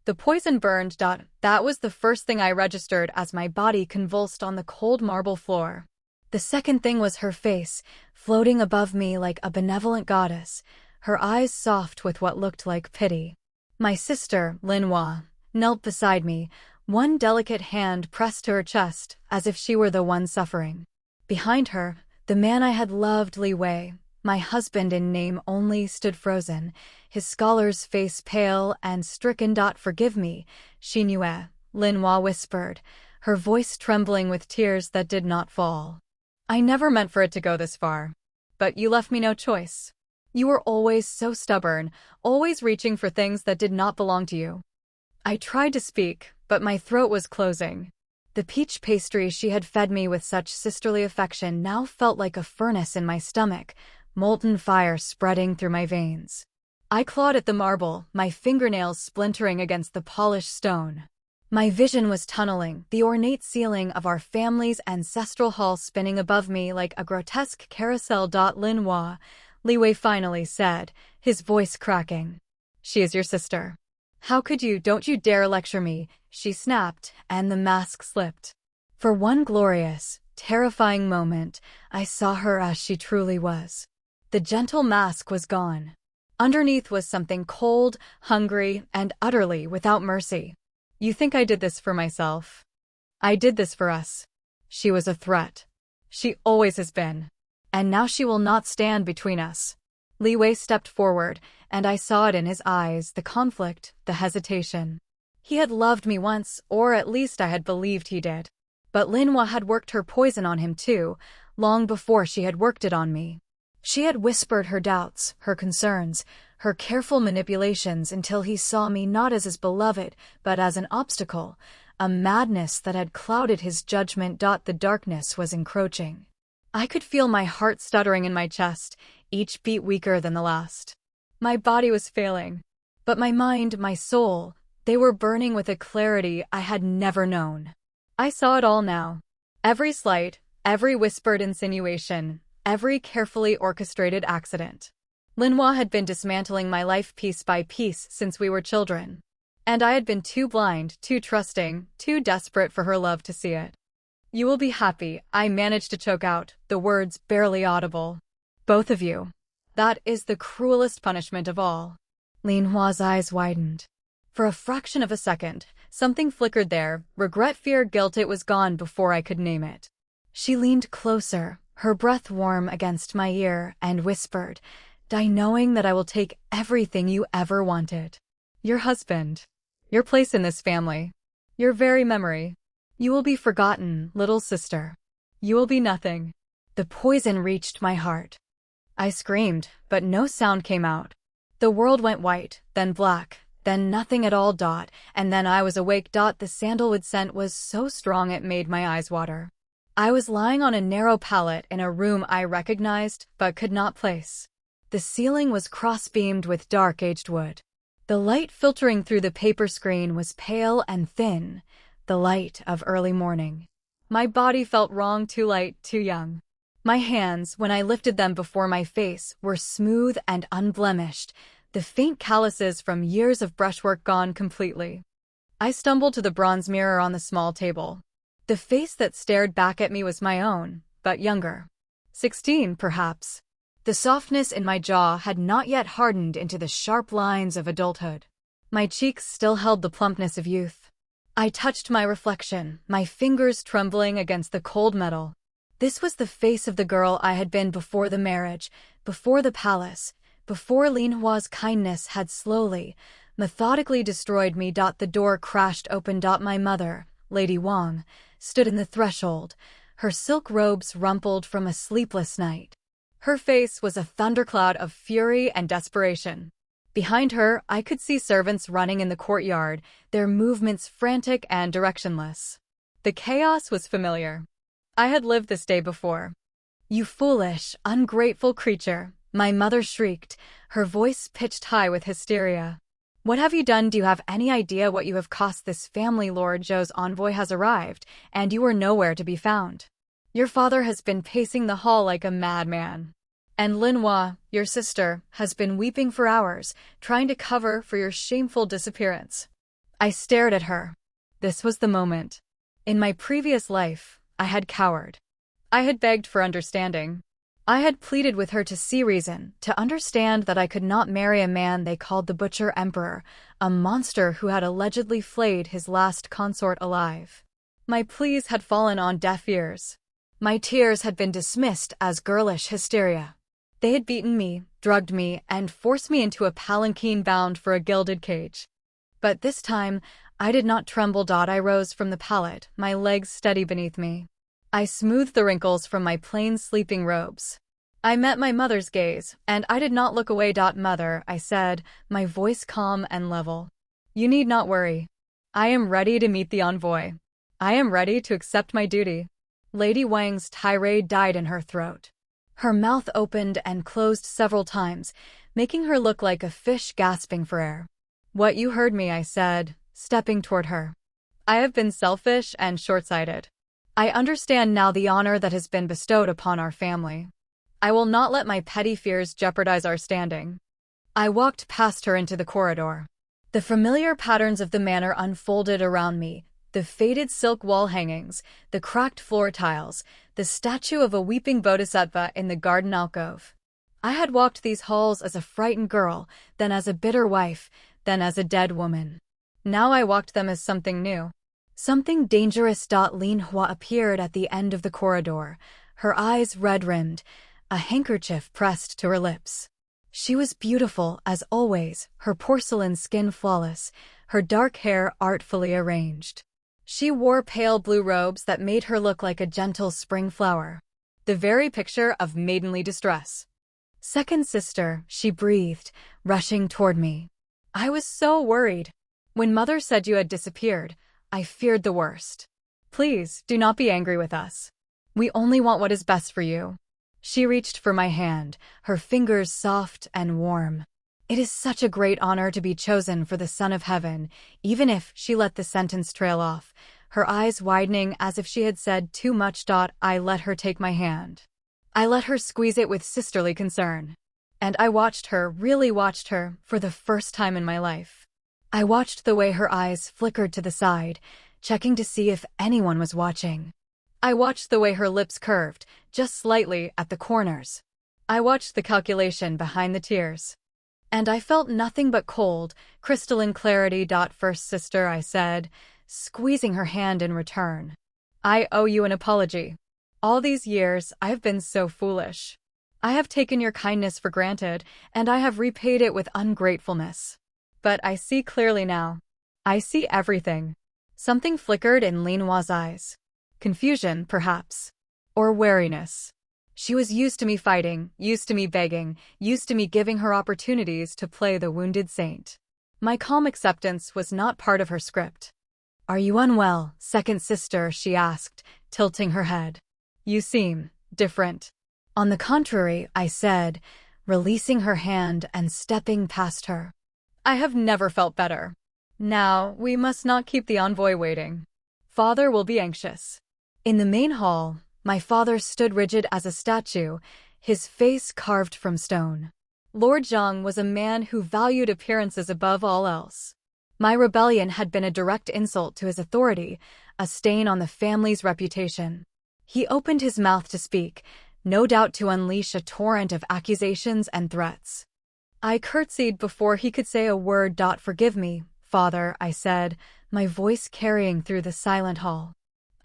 The poison burned. That was the first thing I registered as my body convulsed on the cold marble floor. The second thing was her face, floating above me like a benevolent goddess, her eyes soft with what looked like pity. My sister, Linhua, knelt beside me, one delicate hand pressed to her chest, as if she were the one suffering. Behind her, the man I had loved, Li Wei, my husband in name only, stood frozen, his scholar's face pale and stricken. Forgive me, Xinue, Linhua whispered, her voice trembling with tears that did not fall. I never meant for it to go this far. But you left me no choice. You were always so stubborn, always reaching for things that did not belong to you. I tried to speak, but my throat was closing. The peach pastry she had fed me with such sisterly affection now felt like a furnace in my stomach, molten fire spreading through my veins. I clawed at the marble, my fingernails splintering against the polished stone. My vision was tunneling, the ornate ceiling of our family's ancestral hall spinning above me like a grotesque carousel. Linhua, Li Wei finally said, his voice cracking. She is your sister. How could you? Don't you dare lecture me, she snapped, and the mask slipped. For one glorious, terrifying moment, I saw her as she truly was. The gentle mask was gone. Underneath was something cold, hungry, and utterly without mercy. You think I did this for myself? I did this for us. She was a threat. She always has been. And now she will not stand between us. Li Wei stepped forward, and I saw it in his eyes, the conflict, the hesitation. He had loved me once, or at least I had believed he did. But Linhua had worked her poison on him too, long before she had worked it on me. She had whispered her doubts, her concerns, her careful manipulations until he saw me not as his beloved, but as an obstacle, a madness that had clouded his judgment. The darkness was encroaching. I could feel my heart stuttering in my chest, each beat weaker than the last. My body was failing, but my mind, my soul, they were burning with a clarity I had never known. I saw it all now. Every slight, every whispered insinuation, every carefully orchestrated accident. Linhua had been dismantling my life piece by piece since we were children. And I had been too blind, too trusting, too desperate for her love to see it. You will be happy, I managed to choke out, the words barely audible. Both of you. That is the cruelest punishment of all. Linhua's eyes widened. For a fraction of a second, something flickered there, regret, fear, guilt. It was gone before I could name it. She leaned closer, her breath warm against my ear, and whispered, "Die knowing that I will take everything you ever wanted. Your husband. Your place in this family. Your very memory. You will be forgotten, little sister. You will be nothing." The poison reached my heart. I screamed, but no sound came out. The world went white, then black, then nothing at all. And then I was awake. The sandalwood scent was so strong it made my eyes water. I was lying on a narrow pallet in a room I recognized but could not place. The ceiling was cross-beamed with dark-aged wood. The light filtering through the paper screen was pale and thin, the light of early morning. My body felt wrong, too light, too young. My hands, when I lifted them before my face, were smooth and unblemished, the faint calluses from years of brushwork gone completely. I stumbled to the bronze mirror on the small table. The face that stared back at me was my own, but younger. 16, perhaps. The softness in my jaw had not yet hardened into the sharp lines of adulthood. My cheeks still held the plumpness of youth. I touched my reflection, my fingers trembling against the cold metal. This was the face of the girl I had been before the marriage, before the palace, before Linhua's kindness had slowly, methodically destroyed me. The door crashed open. My mother, Lady Wang, stood in the threshold, her silk robes rumpled from a sleepless night. Her face was a thundercloud of fury and desperation. Behind her, I could see servants running in the courtyard, their movements frantic and directionless. The chaos was familiar. I had lived this day before. "You foolish, ungrateful creature," my mother shrieked, her voice pitched high with hysteria. "What have you done? Do you have any idea what you have cost this family? Lord Zhou's envoy has arrived, and you are nowhere to be found. Your father has been pacing the hall like a madman. And Linhua, your sister, has been weeping for hours, trying to cover for your shameful disappearance. I stared at her. This was the moment. In my previous life, I had cowered. I had begged for understanding. I had pleaded with her to see reason, to understand that I could not marry a man they called the Butcher Emperor, a monster who had allegedly flayed his last consort alive. My pleas had fallen on deaf ears. My tears had been dismissed as girlish hysteria. They had beaten me, drugged me, and forced me into a palanquin bound for a gilded cage. But this time, I did not tremble. I rose from the pallet, my legs steady beneath me. I smoothed the wrinkles from my plain sleeping robes. I met my mother's gaze, and I did not look away. Mother, I said, my voice calm and level. You need not worry. I am ready to meet the envoy. I am ready to accept my duty. Lady Wang's tirade died in her throat. Her mouth opened and closed several times, making her look like a fish gasping for air. What you heard me, I said, stepping toward her. I have been selfish and short-sighted. I understand now the honor that has been bestowed upon our family. I will not let my petty fears jeopardize our standing. I walked past her into the corridor. The familiar patterns of the manor unfolded around me, the faded silk wall hangings, the cracked floor tiles, the statue of a weeping bodhisattva in the garden alcove. I had walked these halls as a frightened girl, then as a bitter wife, then as a dead woman. Now I walked them as something new. Something dangerous. Lin Hua appeared at the end of the corridor, her eyes red-rimmed, a handkerchief pressed to her lips. She was beautiful, as always, her porcelain skin flawless, her dark hair artfully arranged. She wore pale blue robes that made her look like a gentle spring flower, the very picture of maidenly distress. Second sister, she breathed, rushing toward me. I was so worried. When Mother said you had disappeared, I feared the worst. Please, do not be angry with us. We only want what is best for you. She reached for my hand, her fingers soft and warm. It is such a great honor to be chosen for the Son of Heaven, even if she let the sentence trail off, her eyes widening as if she had said too much. I let her take my hand. I let her squeeze it with sisterly concern. And I watched her, really watched her, for the first time in my life. I watched the way her eyes flickered to the side, checking to see if anyone was watching. I watched the way her lips curved, just slightly, at the corners. I watched the calculation behind the tears. And I felt nothing but cold, crystalline clarity. First sister, I said, squeezing her hand in return. I owe you an apology. All these years, I have been so foolish. I have taken your kindness for granted, and I have repaid it with ungratefulness. But I see clearly now. I see everything. Something flickered in Lin Hua's eyes. Confusion, perhaps. Or wariness. She was used to me fighting, used to me begging, used to me giving her opportunities to play the wounded saint. My calm acceptance was not part of her script. Are you unwell, second sister? She asked, tilting her head. You seem different. On the contrary, I said, releasing her hand and stepping past her. I have never felt better. Now, we must not keep the envoy waiting. Father will be anxious. In the main hall, my father stood rigid as a statue, his face carved from stone. Lord Zhang was a man who valued appearances above all else. My rebellion had been a direct insult to his authority, a stain on the family's reputation. He opened his mouth to speak, no doubt to unleash a torrent of accusations and threats. I curtsied before he could say a word. Forgive me, Father, I said, my voice carrying through the silent hall.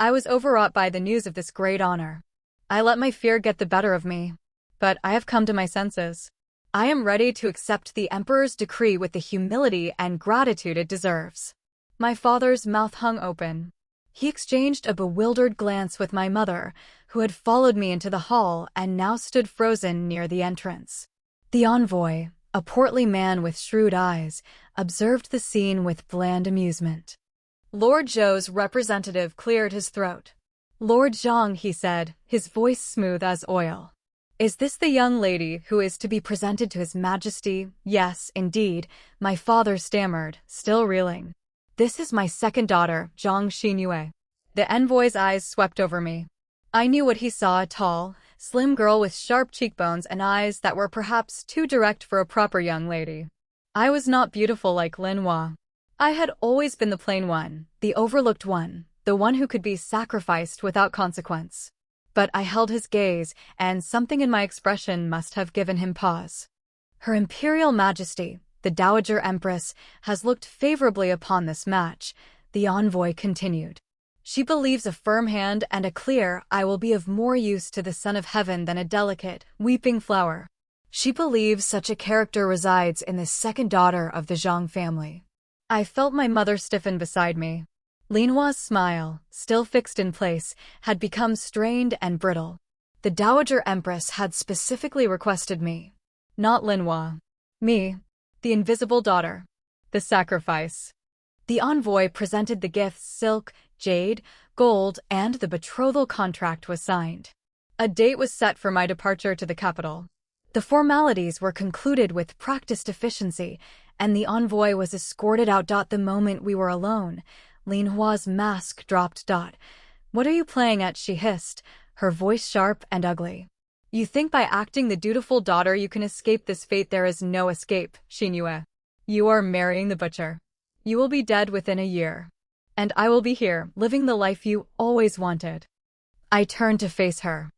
I was overwrought by the news of this great honor. I let my fear get the better of me. But I have come to my senses. I am ready to accept the Emperor's decree with the humility and gratitude it deserves. My father's mouth hung open. He exchanged a bewildered glance with my mother, who had followed me into the hall and now stood frozen near the entrance. The envoy, a portly man with shrewd eyes, observed the scene with bland amusement. Lord Zhou's representative cleared his throat. Lord Zhang, he said, his voice smooth as oil. Is this the young lady who is to be presented to His Majesty? Yes, indeed, my father stammered, still reeling. This is my second daughter, Zhang Xinyue. The envoy's eyes swept over me. I knew what he saw, a tall, slim girl with sharp cheekbones and eyes that were perhaps too direct for a proper young lady. I was not beautiful like Lin Hua. I had always been the plain one, the overlooked one, the one who could be sacrificed without consequence. But I held his gaze, and something in my expression must have given him pause. Her Imperial Majesty, the Dowager Empress, has looked favorably upon this match, the envoy continued. She believes a firm hand and a clear eye will be of more use to the Son of Heaven than a delicate, weeping flower. She believes such a character resides in the second daughter of the Zhang family. I felt my mother stiffen beside me. Lin Hua's smile, still fixed in place, had become strained and brittle. The Dowager Empress had specifically requested me. Not Lin Hua. Me. The invisible daughter. The sacrifice. The envoy presented the gifts: silk, jade, gold, and the betrothal contract was signed. A date was set for my departure to the capital. The formalities were concluded with practiced efficiency, and the envoy was escorted out. The moment we were alone, Lin Hua's mask dropped. "What are you playing at?" she hissed, her voice sharp and ugly. "You think by acting the dutiful daughter you can escape this fate? There is no escape, Xingyue. You are marrying the butcher. You will be dead within a year. And I will be here, living the life you always wanted." I turned to face her.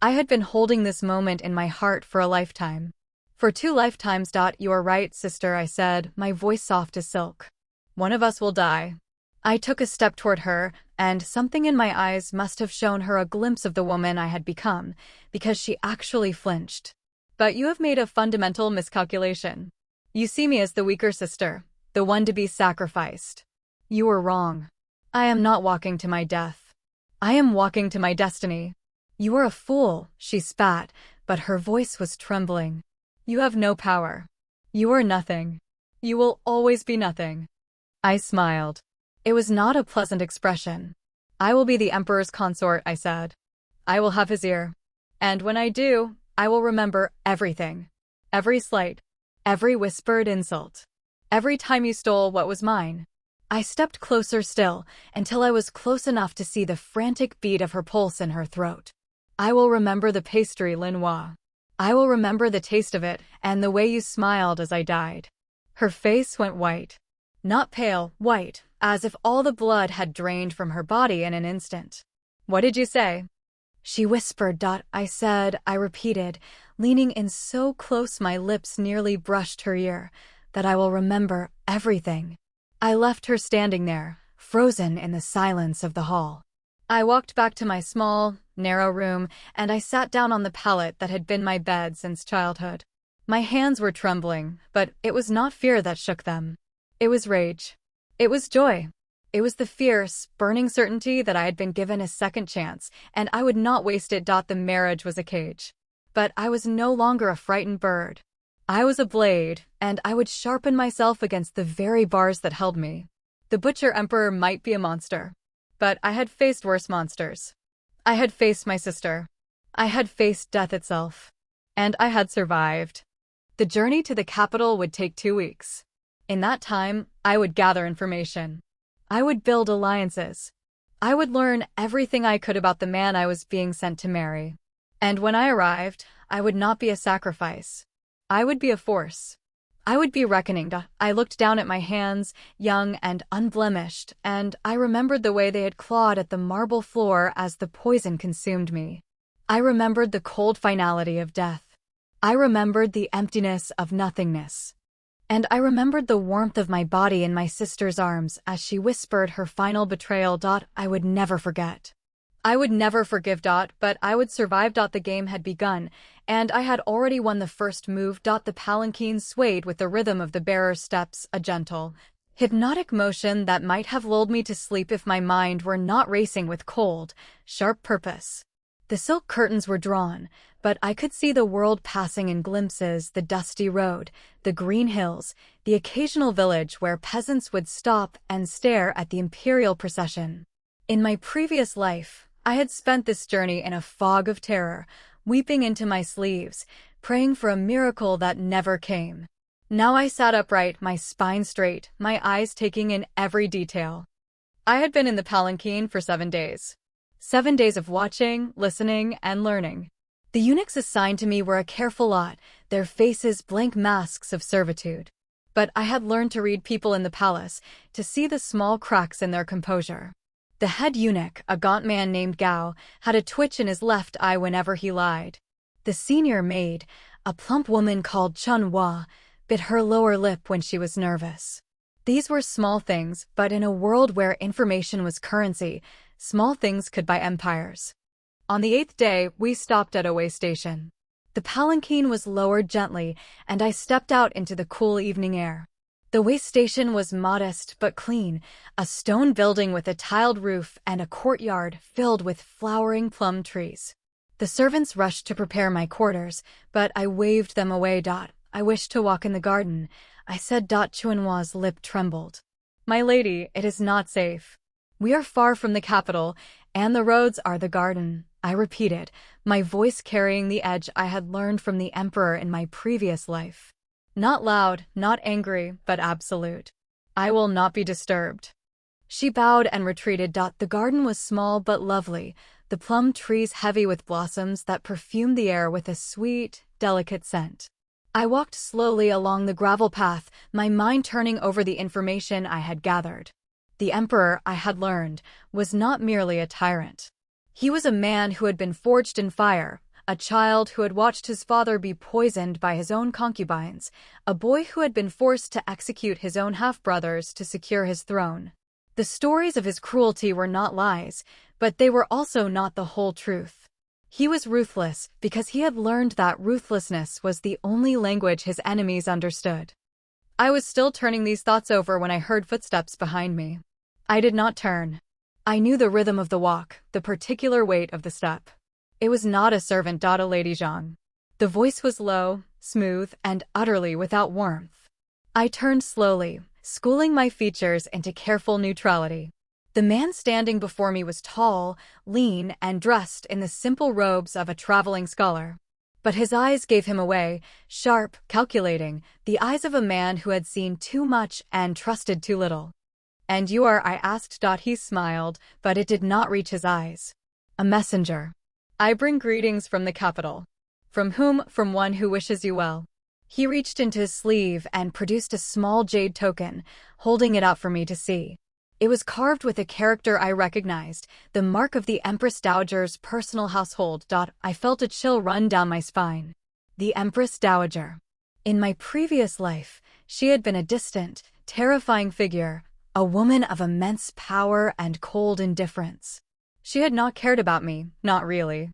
I had been holding this moment in my heart for a lifetime. "For 2 lifetimes. You are right, sister," I said, my voice soft as silk. "One of us will die." I took a step toward her, and something in my eyes must have shown her a glimpse of the woman I had become, because she actually flinched. "But you have made a fundamental miscalculation. You see me as the weaker sister, the one to be sacrificed. You were wrong. I am not walking to my death. I am walking to my destiny." "You are a fool," she spat, but her voice was trembling. "You have no power. You are nothing. You will always be nothing." I smiled. It was not a pleasant expression. "I will be the emperor's consort," I said. "I will have his ear. And when I do, I will remember everything. Every slight. Every whispered insult. Every time you stole what was mine." I stepped closer still, until I was close enough to see the frantic beat of her pulse in her throat. "I will remember the pastry, Lin Hua. I will remember the taste of it, and the way you smiled as I died." Her face went white. Not pale, white, as if all the blood had drained from her body in an instant. "What did you say?" She whispered. "I said," I repeated, leaning in so close my lips nearly brushed her ear, "that I will remember everything." I left her standing there, frozen in the silence of the hall. I walked back to my small, narrow room, and I sat down on the pallet that had been my bed since childhood. My hands were trembling, but it was not fear that shook them. It was rage. It was joy. It was the fierce, burning certainty that I had been given a second chance, and I would not waste it. The marriage was a cage. But I was no longer a frightened bird. I was a blade, and I would sharpen myself against the very bars that held me. The Butcher Emperor might be a monster, but I had faced worse monsters. I had faced my sister. I had faced death itself. And I had survived. The journey to the capital would take 2 weeks. In that time, I would gather information. I would build alliances. I would learn everything I could about the man I was being sent to marry. And when I arrived, I would not be a sacrifice. I would be a force. I would be reckoning. I looked down at my hands, young and unblemished, and I remembered the way they had clawed at the marble floor as the poison consumed me. I remembered the cold finality of death. I remembered the emptiness of nothingness. And I remembered the warmth of my body in my sister's arms as she whispered her final betrayal. I would never forget. I would never forgive. But I would survive. The game had begun, and I had already won the first move. The palanquin swayed with the rhythm of the bearer's steps, a gentle, hypnotic motion that might have lulled me to sleep if my mind were not racing with cold, sharp purpose. The silk curtains were drawn, but I could see the world passing in glimpses: the dusty road, the green hills, the occasional village where peasants would stop and stare at the imperial procession. In my previous life, I had spent this journey in a fog of terror, weeping into my sleeves, praying for a miracle that never came. Now I sat upright, my spine straight, my eyes taking in every detail. I had been in the palanquin for 7 days. 7 days of watching, listening, and learning. The eunuchs assigned to me were a careful lot, their faces blank masks of servitude. But I had learned to read people in the palace, to see the small cracks in their composure. The head eunuch, a gaunt man named Gao, had a twitch in his left eye whenever he lied. The senior maid, a plump woman called Chun Hua, bit her lower lip when she was nervous. These were small things, but in a world where information was currency, small things could buy empires. On the 8th day, we stopped at a way station. The palanquin was lowered gently, and I stepped out into the cool evening air. The way station was modest but clean, a stone building with a tiled roof and a courtyard filled with flowering plum trees. The servants rushed to prepare my quarters, but I waved them away. I wish to walk in the garden, I said. Chunhua's lip trembled. My lady, it is not safe. We are far from the capital, and the roads are the garden, I repeated, my voice carrying the edge I had learned from the emperor in my previous life. Not loud, not angry, but absolute. I will not be disturbed. She bowed and retreated. The garden was small but lovely, the plum trees heavy with blossoms that perfumed the air with a sweet, delicate scent. I walked slowly along the gravel path, my mind turning over the information I had gathered. The emperor, I had learned, was not merely a tyrant. He was a man who had been forged in fire, a child who had watched his father be poisoned by his own concubines, a boy who had been forced to execute his own half-brothers to secure his throne. The stories of his cruelty were not lies, but they were also not the whole truth. He was ruthless because he had learned that ruthlessness was the only language his enemies understood. I was still turning these thoughts over when I heard footsteps behind me. I did not turn. I knew the rhythm of the walk, the particular weight of the step. It was not a servant. A Lady Zhang. The voice was low, smooth, and utterly without warmth. I turned slowly, schooling my features into careful neutrality. The man standing before me was tall, lean, and dressed in the simple robes of a traveling scholar. But his eyes gave him away, sharp, calculating, the eyes of a man who had seen too much and trusted too little. "And you are?" I asked. He smiled, but it did not reach his eyes. "A messenger. I bring greetings from the capital." "From whom?" "From one who wishes you well." He reached into his sleeve and produced a small jade token, holding it out for me to see. It was carved with a character I recognized, the mark of the Empress Dowager's personal household. I felt a chill run down my spine. The Empress Dowager. In my previous life, she had been a distant, terrifying figure, a woman of immense power and cold indifference. She had not cared about me, not really.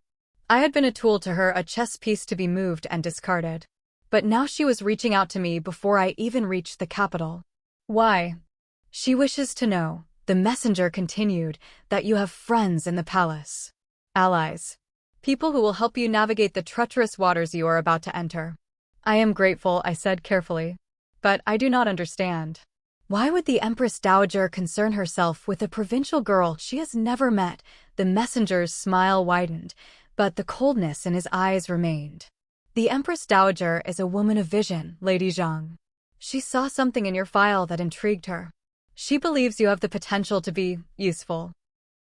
I had been a tool to her, a chess piece to be moved and discarded. But now she was reaching out to me before I even reached the capital. "Why?" "She wishes to know," the messenger continued, "that you have friends in the palace. Allies. People who will help you navigate the treacherous waters you are about to enter." "I am grateful," I said carefully. "But I do not understand. Why would the Empress Dowager concern herself with a provincial girl she has never met?" The messenger's smile widened, but the coldness in his eyes remained. "The Empress Dowager is a woman of vision, Lady Zhang. She saw something in your file that intrigued her. She believes you have the potential to be useful."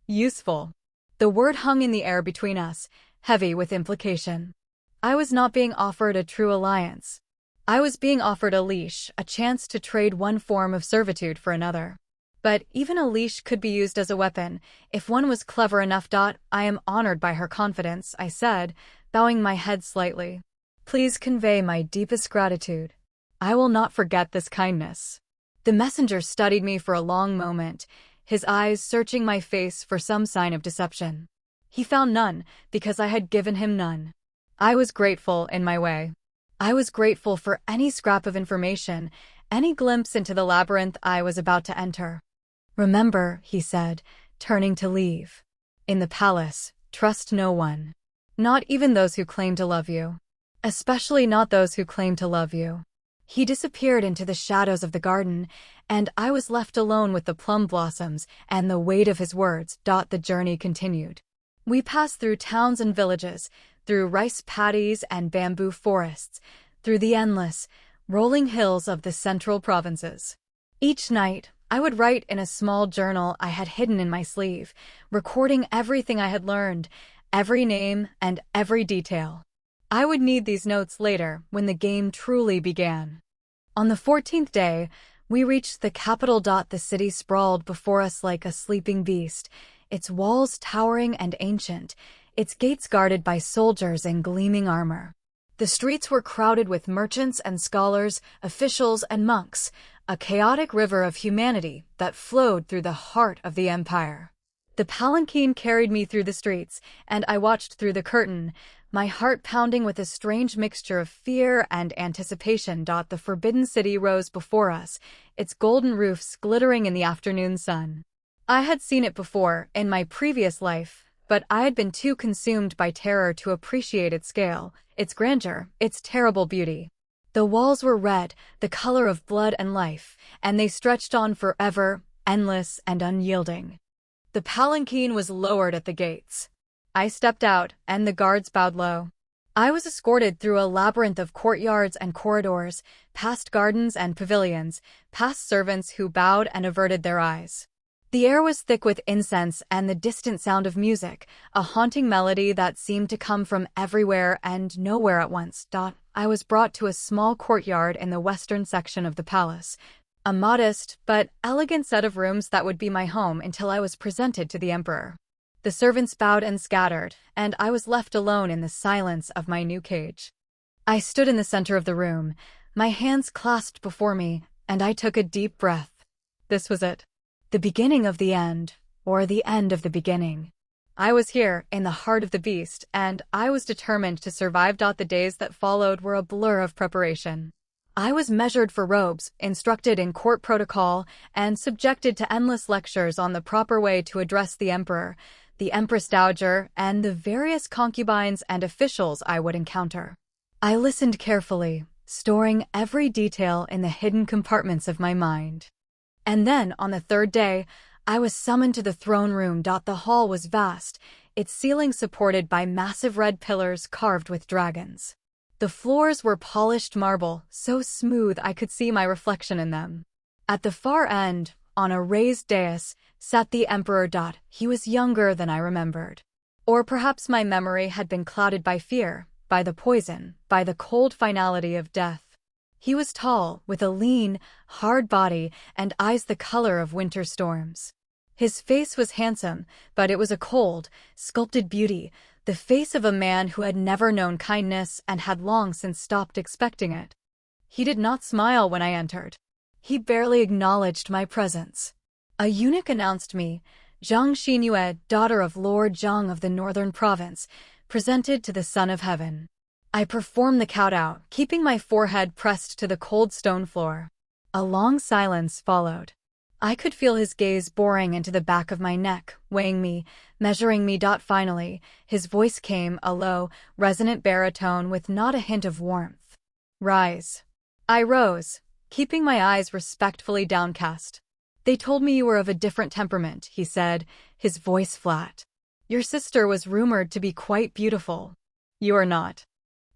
Useful. The word hung in the air between us, heavy with implication. I was not being offered a true alliance. I was being offered a leash, a chance to trade one form of servitude for another. But even a leash could be used as a weapon, if one was clever enough. "I am honored by her confidence," I said, bowing my head slightly. "Please convey my deepest gratitude. I will not forget this kindness." The messenger studied me for a long moment, his eyes searching my face for some sign of deception. He found none, because I had given him none. I was grateful in my way. I was grateful for any scrap of information, any glimpse into the labyrinth I was about to enter. "Remember," he said, turning to leave. "In the palace, trust no one. Not even those who claim to love you. Especially not those who claim to love you." He disappeared into the shadows of the garden, and I was left alone with the plum blossoms and the weight of his words. The journey continued. We passed through towns and villages, through rice paddies and bamboo forests, through the endless, rolling hills of the central provinces. Each night, I would write in a small journal I had hidden in my sleeve, recording everything I had learned, every name and every detail. I would need these notes later when the game truly began. On the 14th day, we reached the capital. The city sprawled before us like a sleeping beast, its walls towering and ancient, its gates guarded by soldiers in gleaming armor. The streets were crowded with merchants and scholars, officials and monks, a chaotic river of humanity that flowed through the heart of the empire. The palanquin carried me through the streets, and I watched through the curtain, my heart pounding with a strange mixture of fear and anticipation. The forbidden city rose before us, its golden roofs glittering in the afternoon sun. I had seen it before, in my previous life, but I had been too consumed by terror to appreciate its scale, its grandeur, its terrible beauty. The walls were red, the color of blood and life, and they stretched on forever, endless and unyielding. The palanquin was lowered at the gates. I stepped out, and the guards bowed low. I was escorted through a labyrinth of courtyards and corridors, past gardens and pavilions, past servants who bowed and averted their eyes. The air was thick with incense and the distant sound of music, a haunting melody that seemed to come from everywhere and nowhere at once. I was brought to a small courtyard in the western section of the palace, a modest but elegant set of rooms that would be my home until I was presented to the emperor. The servants bowed and scattered, and I was left alone in the silence of my new cage. I stood in the center of the room, my hands clasped before me, and I took a deep breath. This was it. The beginning of the end, or the end of the beginning. I was here, in the heart of the beast, and I was determined to survive. The days that followed were a blur of preparation. I was measured for robes, instructed in court protocol, and subjected to endless lectures on the proper way to address the emperor, the empress dowager, and the various concubines and officials I would encounter. I listened carefully, storing every detail in the hidden compartments of my mind. And then, on the third day, I was summoned to the throne room. The hall was vast, its ceiling supported by massive red pillars carved with dragons. The floors were polished marble, so smooth I could see my reflection in them. At the far end, on a raised dais, sat the emperor. He was younger than I remembered. Or perhaps my memory had been clouded by fear, by the poison, by the cold finality of death. He was tall, with a lean, hard body and eyes the color of winter storms. His face was handsome, but it was a cold, sculpted beauty, the face of a man who had never known kindness and had long since stopped expecting it. He did not smile when I entered. He barely acknowledged my presence. A eunuch announced me, Zhang Xinyue, daughter of Lord Zhang of the northern province, presented to the Son of Heaven. I performed the kowtow, keeping my forehead pressed to the cold stone floor. A long silence followed. I could feel his gaze boring into the back of my neck, weighing me, measuring me. Finally, his voice came, a low, resonant baritone with not a hint of warmth. Rise. I rose, keeping my eyes respectfully downcast. They told me you were of a different temperament, he said, his voice flat. Your sister was rumored to be quite beautiful. You are not.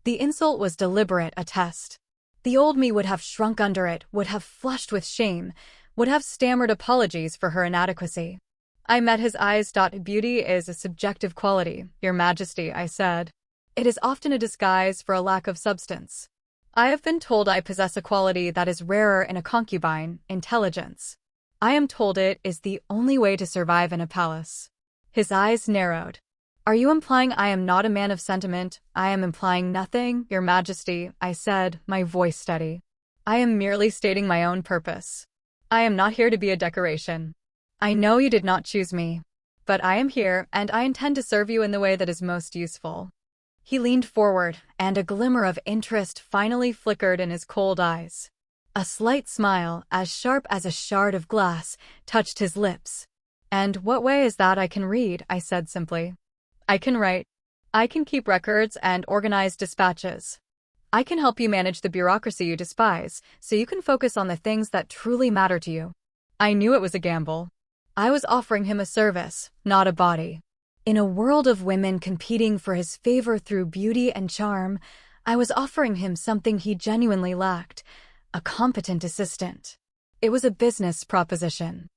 The insult was deliberate, a test. The old me would have shrunk under it, would have flushed with shame, would have stammered apologies for her inadequacy. I met his eyes. Beauty is a subjective quality, Your Majesty, I said. It is often a disguise for a lack of substance. I have been told I possess a quality that is rarer in a concubine, intelligence. I am told it is the only way to survive in a palace. His eyes narrowed. Are you implying I am not a man of sentiment? I am implying nothing, Your Majesty, I said, my voice steady. I am merely stating my own purpose. I am not here to be a decoration. I know you did not choose me, but I am here, and I intend to serve you in the way that is most useful. He leaned forward, and a glimmer of interest finally flickered in his cold eyes. A slight smile, as sharp as a shard of glass, touched his lips. And what way is that I can read? I said simply. I can write. I can keep records and organize dispatches. I can help you manage the bureaucracy you despise, so you can focus on the things that truly matter to you. I knew it was a gamble. I was offering him a service, not a body. In a world of women competing for his favor through beauty and charm, I was offering him something he genuinely lacked, a competent assistant. It was a business proposition.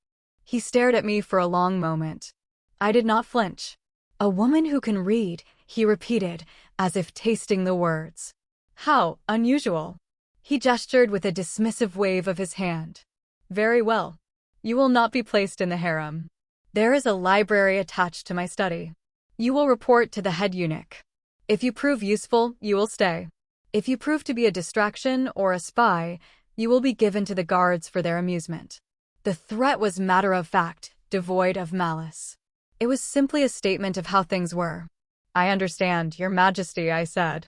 He stared at me for a long moment. I did not flinch. A woman who can read, he repeated, as if tasting the words. How unusual. He gestured with a dismissive wave of his hand. Very well. You will not be placed in the harem. There is a library attached to my study. You will report to the head eunuch. If you prove useful, you will stay. If you prove to be a distraction or a spy, you will be given to the guards for their amusement. The threat was matter-of-fact, devoid of malice. It was simply a statement of how things were. I understand, Your Majesty, I said.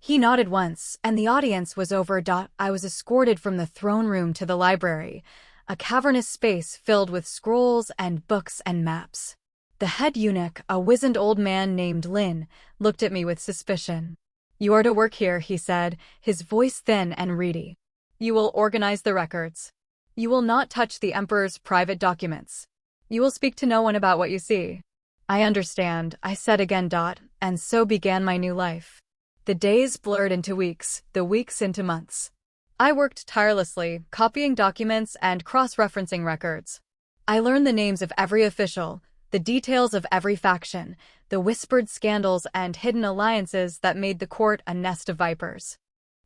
He nodded once, and the audience was over. I was escorted from the throne room to the library, a cavernous space filled with scrolls and books and maps. The head eunuch, a wizened old man named Lin, looked at me with suspicion. You are to work here, he said, his voice thin and reedy. You will organize the records. You will not touch the emperor's private documents. You will speak to no one about what you see. I understand, I said again. And so began my new life. The days blurred into weeks, the weeks into months. I worked tirelessly, copying documents and cross-referencing records. I learned the names of every official, the details of every faction, the whispered scandals and hidden alliances that made the court a nest of vipers.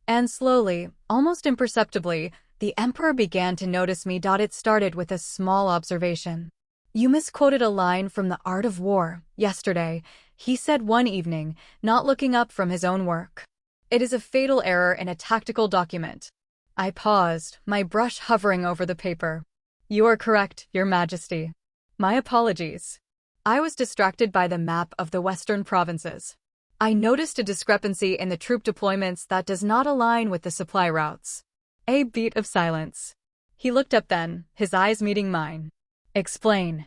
And slowly, almost imperceptibly, the emperor began to notice me. It started with a small observation. You misquoted a line from The Art of War yesterday, he said one evening, not looking up from his own work. It is a fatal error in a tactical document. I paused, my brush hovering over the paper. You are correct, Your Majesty. My apologies. I was distracted by the map of the western provinces. I noticed a discrepancy in the troop deployments that does not align with the supply routes. A beat of silence. He looked up then, his eyes meeting mine. Explain.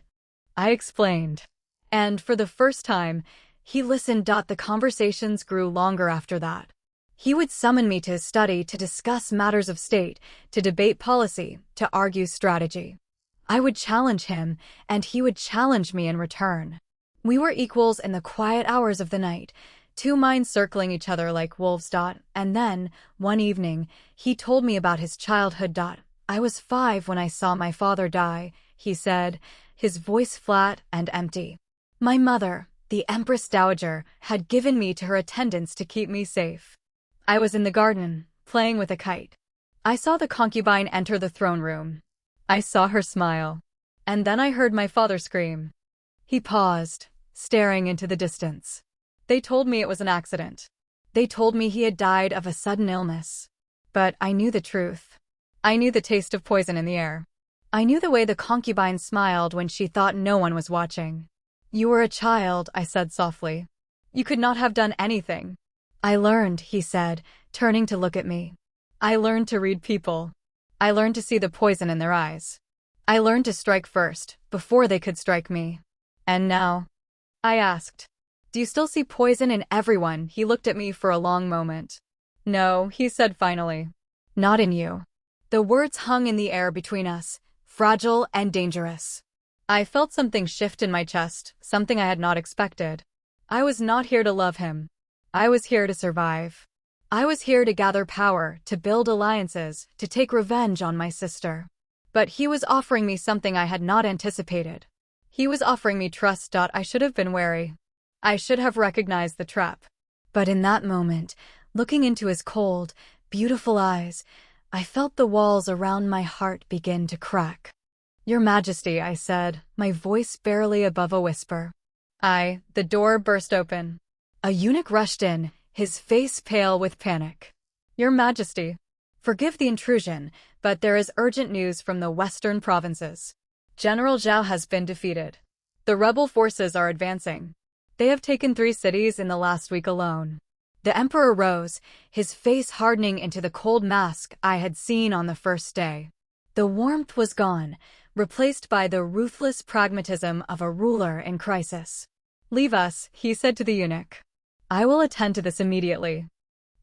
I explained. And for the first time, he listened. The conversations grew longer after that. He would summon me to his study to discuss matters of state, to debate policy, to argue strategy. I would challenge him, and he would challenge me in return. We were equals in the quiet hours of the night, two minds circling each other like wolves. And then, one evening, he told me about his childhood. I was 5 when I saw my father die, he said, his voice flat and empty. My mother, the Empress Dowager, had given me to her attendants to keep me safe. I was in the garden, playing with a kite. I saw the concubine enter the throne room. I saw her smile. And then I heard my father scream. He paused, staring into the distance. They told me it was an accident. They told me he had died of a sudden illness. But I knew the truth. I knew the taste of poison in the air. I knew the way the concubine smiled when she thought no one was watching. You were a child, I said softly. You could not have done anything. I learned, he said, turning to look at me. I learned to read people. I learned to see the poison in their eyes. I learned to strike first, before they could strike me. And now? I asked. Do you still see poison in everyone? He looked at me for a long moment. No, he said finally. Not in you. The words hung in the air between us, fragile and dangerous. I felt something shift in my chest, something I had not expected. I was not here to love him. I was here to survive. I was here to gather power, to build alliances, to take revenge on my sister. But he was offering me something I had not anticipated. He was offering me trust. I should have been wary. I should have recognized the trap. But in that moment, looking into his cold, beautiful eyes, I felt the walls around my heart begin to crack. Your Majesty, I said, my voice barely above a whisper. The door burst open. A eunuch rushed in, his face pale with panic. Your Majesty, forgive the intrusion, but there is urgent news from the western provinces. General Zhao has been defeated. The rebel forces are advancing. They have taken 3 cities in the last week alone. The emperor rose, his face hardening into the cold mask I had seen on the first day. The warmth was gone, replaced by the ruthless pragmatism of a ruler in crisis. Leave us, he said to the eunuch. I will attend to this immediately.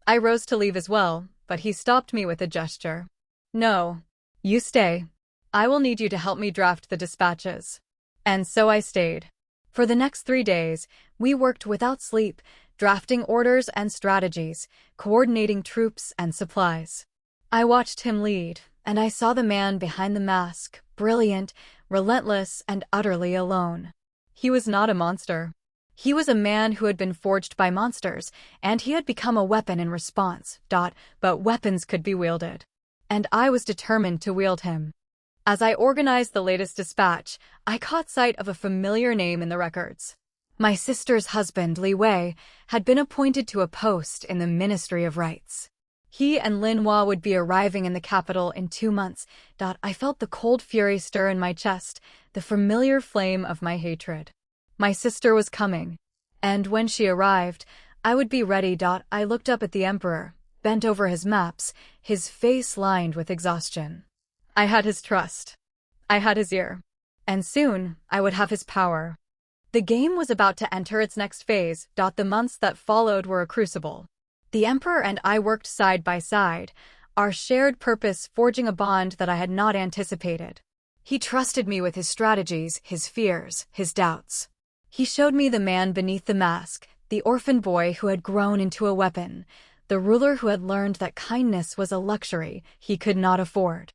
I rose to leave as well, but he stopped me with a gesture. No. You stay. I will need you to help me draft the dispatches. And so I stayed. For the next 3 days, we worked without sleep, drafting orders and strategies, coordinating troops and supplies. I watched him lead, and I saw the man behind the mask, brilliant, relentless, and utterly alone. He was not a monster. He was a man who had been forged by monsters, and he had become a weapon in response. But weapons could be wielded. And I was determined to wield him. As I organized the latest dispatch, I caught sight of a familiar name in the records. My sister's husband, Li Wei, had been appointed to a post in the Ministry of Rights. He and Lin Hua would be arriving in the capital in 2 months. I felt the cold fury stir in my chest, the familiar flame of my hatred. My sister was coming, and when she arrived, I would be ready. I looked up at the emperor, bent over his maps, his face lined with exhaustion. I had his trust. I had his ear. And soon, I would have his power. The game was about to enter its next phase. The months that followed were a crucible. The emperor and I worked side by side, our shared purpose forging a bond that I had not anticipated. He trusted me with his strategies, his fears, his doubts. He showed me the man beneath the mask, the orphan boy who had grown into a weapon, the ruler who had learned that kindness was a luxury he could not afford.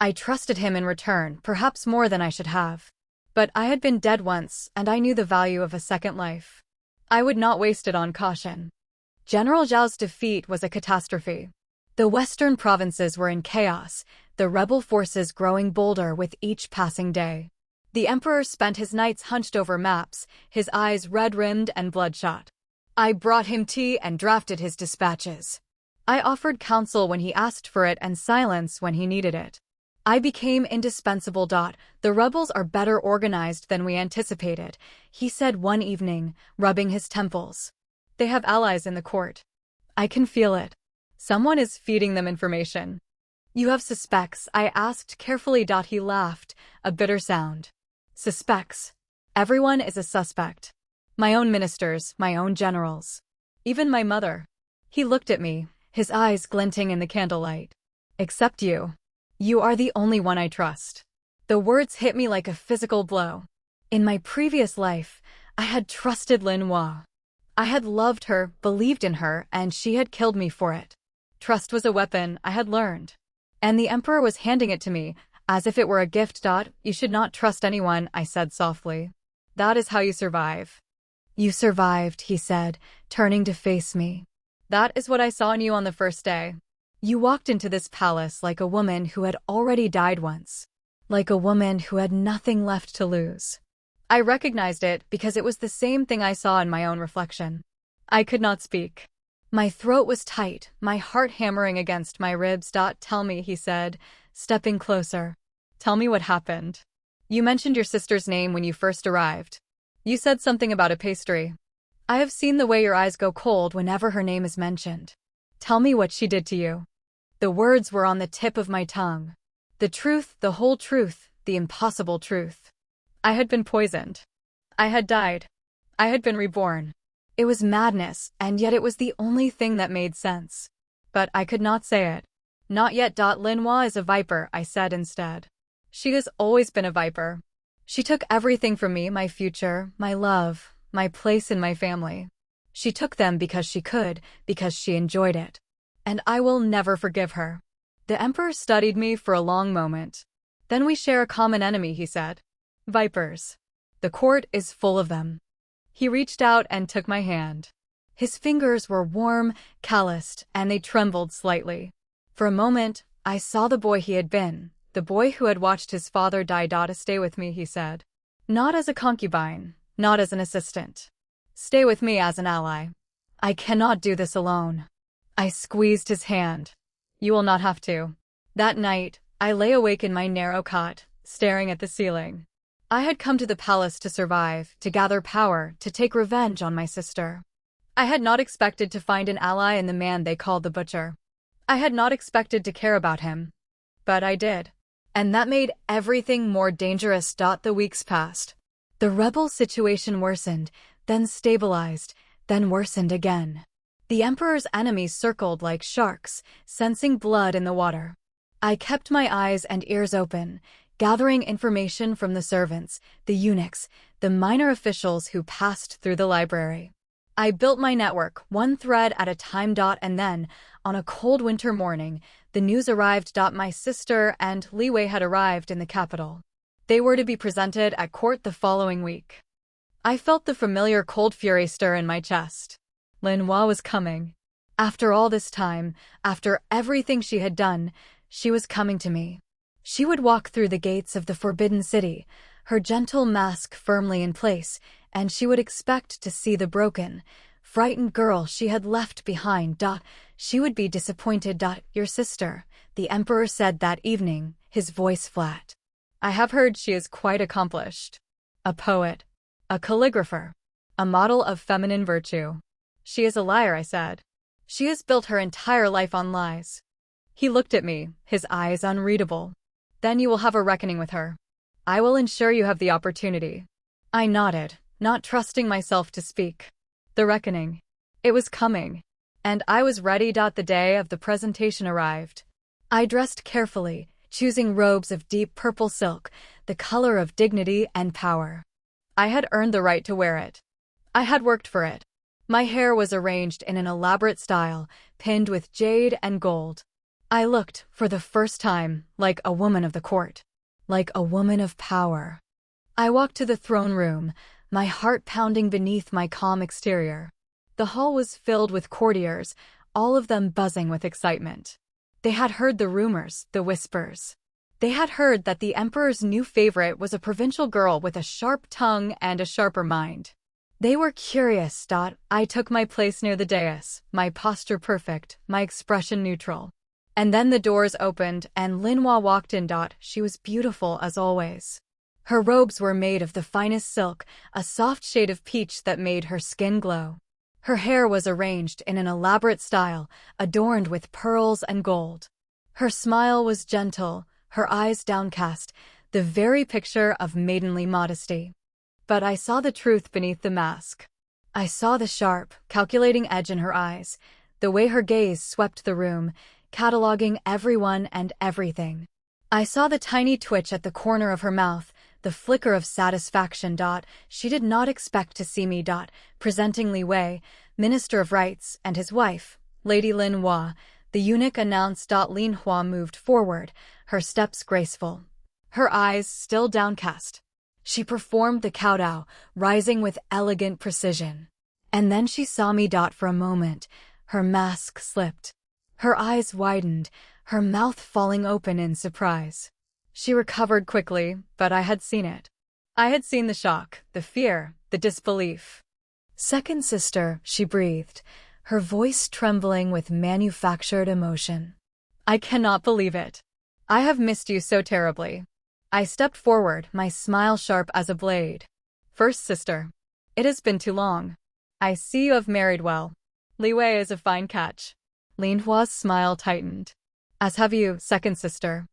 I trusted him in return, perhaps more than I should have. But I had been dead once, and I knew the value of a second life. I would not waste it on caution. General Zhao's defeat was a catastrophe. The western provinces were in chaos, the rebel forces growing bolder with each passing day. The emperor spent his nights hunched over maps, his eyes red-rimmed and bloodshot. I brought him tea and drafted his dispatches. I offered counsel when he asked for it and silence when he needed it. I became indispensable. The rebels are better organized than we anticipated, he said one evening, rubbing his temples. They have allies in the court. I can feel it. Someone is feeding them information. You have suspects? I asked carefully. He laughed, a bitter sound. Suspects. Everyone is a suspect. My own ministers, my own generals. Even my mother. He looked at me, his eyes glinting in the candlelight. Except you. You are the only one I trust. The words hit me like a physical blow. In my previous life, I had trusted Lin Hua. I had loved her, believed in her, and she had killed me for it. Trust was a weapon, I had learned. And the emperor was handing it to me, as if it were a gift. You should not trust anyone, I said softly. That is how you survive. You survived, he said, turning to face me. That is what I saw in you on the first day. You walked into this palace like a woman who had already died once. Like a woman who had nothing left to lose. I recognized it because it was the same thing I saw in my own reflection. I could not speak. My throat was tight, my heart hammering against my ribs. Tell me, he said, stepping closer. Tell me what happened. You mentioned your sister's name when you first arrived. You said something about a pastry. I have seen the way your eyes go cold whenever her name is mentioned. Tell me what she did to you. The words were on the tip of my tongue. The truth, the whole truth, the impossible truth. I had been poisoned. I had died. I had been reborn. It was madness, and yet it was the only thing that made sense. But I could not say it. Not yet. Lin Hua is a viper, I said instead. She has always been a viper. She took everything from me, my future, my love, my place in my family. She took them because she could, because she enjoyed it. And I will never forgive her. The emperor studied me for a long moment. Then we share a common enemy, he said. Vipers. The court is full of them. He reached out and took my hand. His fingers were warm, calloused, and they trembled slightly. For a moment, I saw the boy he had been, the boy who had watched his father die. Stay with me, he said. Not as a concubine, not as an assistant. Stay with me as an ally. I cannot do this alone. I squeezed his hand. You will not have to. That night, I lay awake in my narrow cot, staring at the ceiling. I had come to the palace to survive, to gather power, to take revenge on my sister. I had not expected to find an ally in the man they called the Butcher. I had not expected to care about him. But I did. And that made everything more dangerous. The weeks passed. The rebel situation worsened, then stabilized, then worsened again. The emperor's enemies circled like sharks, sensing blood in the water. I kept my eyes and ears open, gathering information from the servants, the eunuchs, the minor officials who passed through the library. I built my network, one thread at a time. And then, on a cold winter morning, the news arrived. My sister and Li Wei had arrived in the capital. They were to be presented at court the following week. I felt the familiar cold fury stir in my chest. Lin Hua was coming. After all this time, after everything she had done, she was coming to me. She would walk through the gates of the Forbidden City, her gentle mask firmly in place, and she would expect to see the broken, frightened girl she had left behind. She would be disappointed. Your sister, the emperor said that evening, his voice flat. I have heard she is quite accomplished. A poet, a calligrapher, a model of feminine virtue. She is a liar, I said. She has built her entire life on lies. He looked at me, his eyes unreadable. Then you will have a reckoning with her. I will ensure you have the opportunity. I nodded, not trusting myself to speak. The reckoning. It was coming. And I was ready. The day of the presentation arrived. I dressed carefully, choosing robes of deep purple silk, the color of dignity and power. I had earned the right to wear it. I had worked for it. My hair was arranged in an elaborate style, pinned with jade and gold. I looked, for the first time, like a woman of the court. Like a woman of power. I walked to the throne room, my heart pounding beneath my calm exterior. The hall was filled with courtiers, all of them buzzing with excitement. They had heard the rumors, the whispers. They had heard that the emperor's new favorite was a provincial girl with a sharp tongue and a sharper mind. They were curious. I took my place near the dais, my posture perfect, my expression neutral. And then the doors opened and Lin Hua walked in. She was beautiful as always. Her robes were made of the finest silk, a soft shade of peach that made her skin glow. Her hair was arranged in an elaborate style, adorned with pearls and gold. Her smile was gentle, her eyes downcast, the very picture of maidenly modesty. But I saw the truth beneath the mask. I saw the sharp, calculating edge in her eyes, the way her gaze swept the room, cataloging everyone and everything. I saw the tiny twitch at the corner of her mouth, the flicker of satisfaction. She did not expect to see me. Presenting Li Wei, Minister of Rights, and his wife, Lady Lin Hua, the eunuch announced. Lin Hua moved forward, her steps graceful, her eyes still downcast. She performed the kowtow, rising with elegant precision. And then she saw me. For a moment, her mask slipped. Her eyes widened, her mouth falling open in surprise. She recovered quickly, but I had seen it. I had seen the shock, the fear, the disbelief. "Second sister," she breathed, her voice trembling with manufactured emotion. "I cannot believe it. I have missed you so terribly." I stepped forward, my smile sharp as a blade. "First sister. It has been too long. I see you have married well. Li Wei is a fine catch." Lin Hua's smile tightened. "As have you, second sister.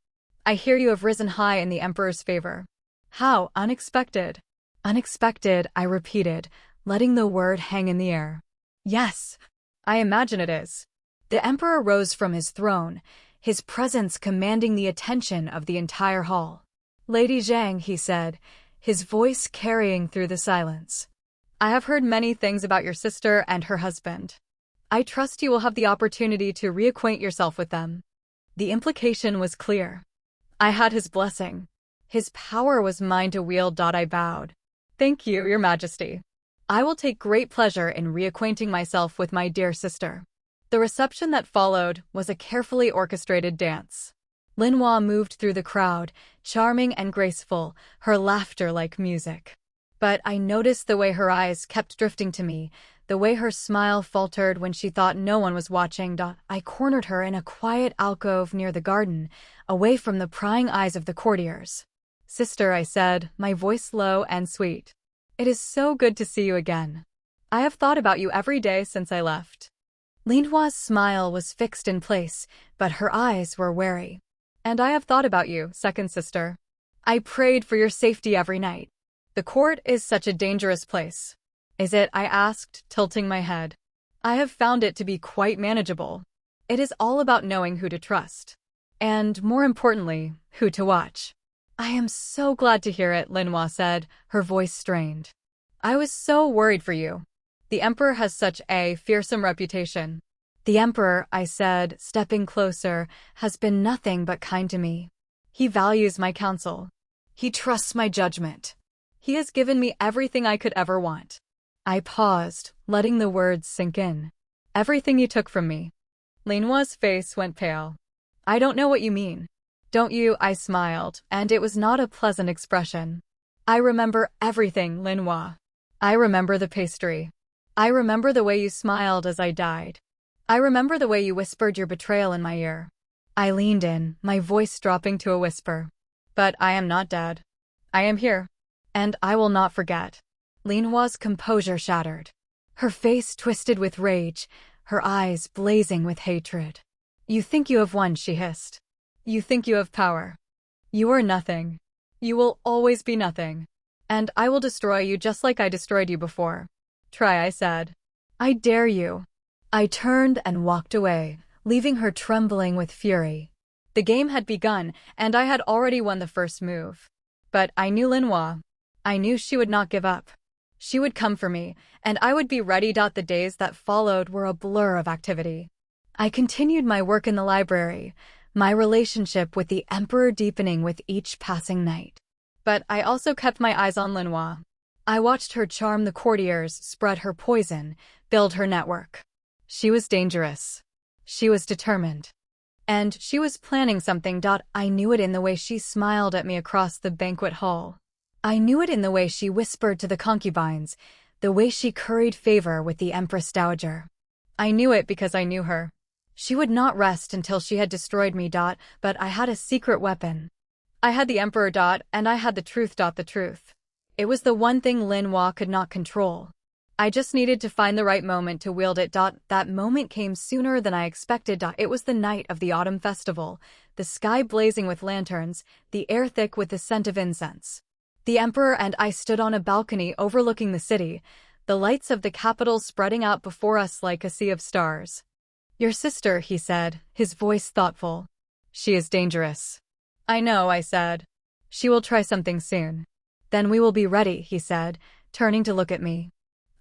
I hear you have risen high in the emperor's favor." "How unexpected." "Unexpected," I repeated, letting the word hang in the air. "Yes, I imagine it is." The emperor rose from his throne, his presence commanding the attention of the entire hall. "Lady Zhang," he said, his voice carrying through the silence. "I have heard many things about your sister and her husband. I trust you will have the opportunity to reacquaint yourself with them." The implication was clear. I had his blessing. His power was mine to wield. I bowed. "Thank you, Your Majesty. I will take great pleasure in reacquainting myself with my dear sister." The reception that followed was a carefully orchestrated dance. Lin Hua moved through the crowd, charming and graceful, her laughter like music. But I noticed the way her eyes kept drifting to me, the way her smile faltered when she thought no one was watching. I cornered her in a quiet alcove near the garden, away from the prying eyes of the courtiers. "Sister," I said, my voice low and sweet. "It is so good to see you again. I have thought about you every day since I left." Lin Hua's smile was fixed in place, but her eyes were wary. "And I have thought about you, second sister. I prayed for your safety every night. The court is such a dangerous place." "Is it?" I asked, tilting my head. "I have found it to be quite manageable. It is all about knowing who to trust. And, more importantly, who to watch." "I am so glad to hear it," Lin Hua said, her voice strained. "I was so worried for you. The emperor has such a fearsome reputation." "The emperor," I said, stepping closer, "has been nothing but kind to me. He values my counsel. He trusts my judgment. He has given me everything I could ever want. I paused, letting the words sink in. Everything you took from me. Linhua's face went pale. I don't know what you mean. Don't you? I smiled, and it was not a pleasant expression. I remember everything, Linhua. I remember the pastry. I remember the way you smiled as I died. I remember the way you whispered your betrayal in my ear. I leaned in, my voice dropping to a whisper. But I am not dead. I am here. And I will not forget. Linhua's composure shattered. Her face twisted with rage, her eyes blazing with hatred. You think you have won, she hissed. You think you have power. You are nothing. You will always be nothing. And I will destroy you just like I destroyed you before. Try, I said. I dare you. I turned and walked away, leaving her trembling with fury. The game had begun, and I had already won the first move. But I knew Linhua. I knew she would not give up. She would come for me, and I would be ready. The days that followed were a blur of activity. I continued my work in the library, my relationship with the Emperor deepening with each passing night. But I also kept my eyes on Linhua. I watched her charm the courtiers, spread her poison, build her network. She was dangerous. She was determined. And she was planning something. I knew it in the way she smiled at me across the banquet hall. I knew it in the way she whispered to the concubines, the way she curried favor with the Empress Dowager. I knew it because I knew her. She would not rest until she had destroyed me. But I had a secret weapon. I had the Emperor. And I had the truth. The truth. It was the one thing Linhua could not control. I just needed to find the right moment to wield it. That moment came sooner than I expected. It was the night of the autumn festival, the sky blazing with lanterns, the air thick with the scent of incense. The Emperor and I stood on a balcony overlooking the city, the lights of the capital spreading out before us like a sea of stars. Your sister, he said, his voice thoughtful. She is dangerous. I know, I said. She will try something soon. Then we will be ready, he said, turning to look at me.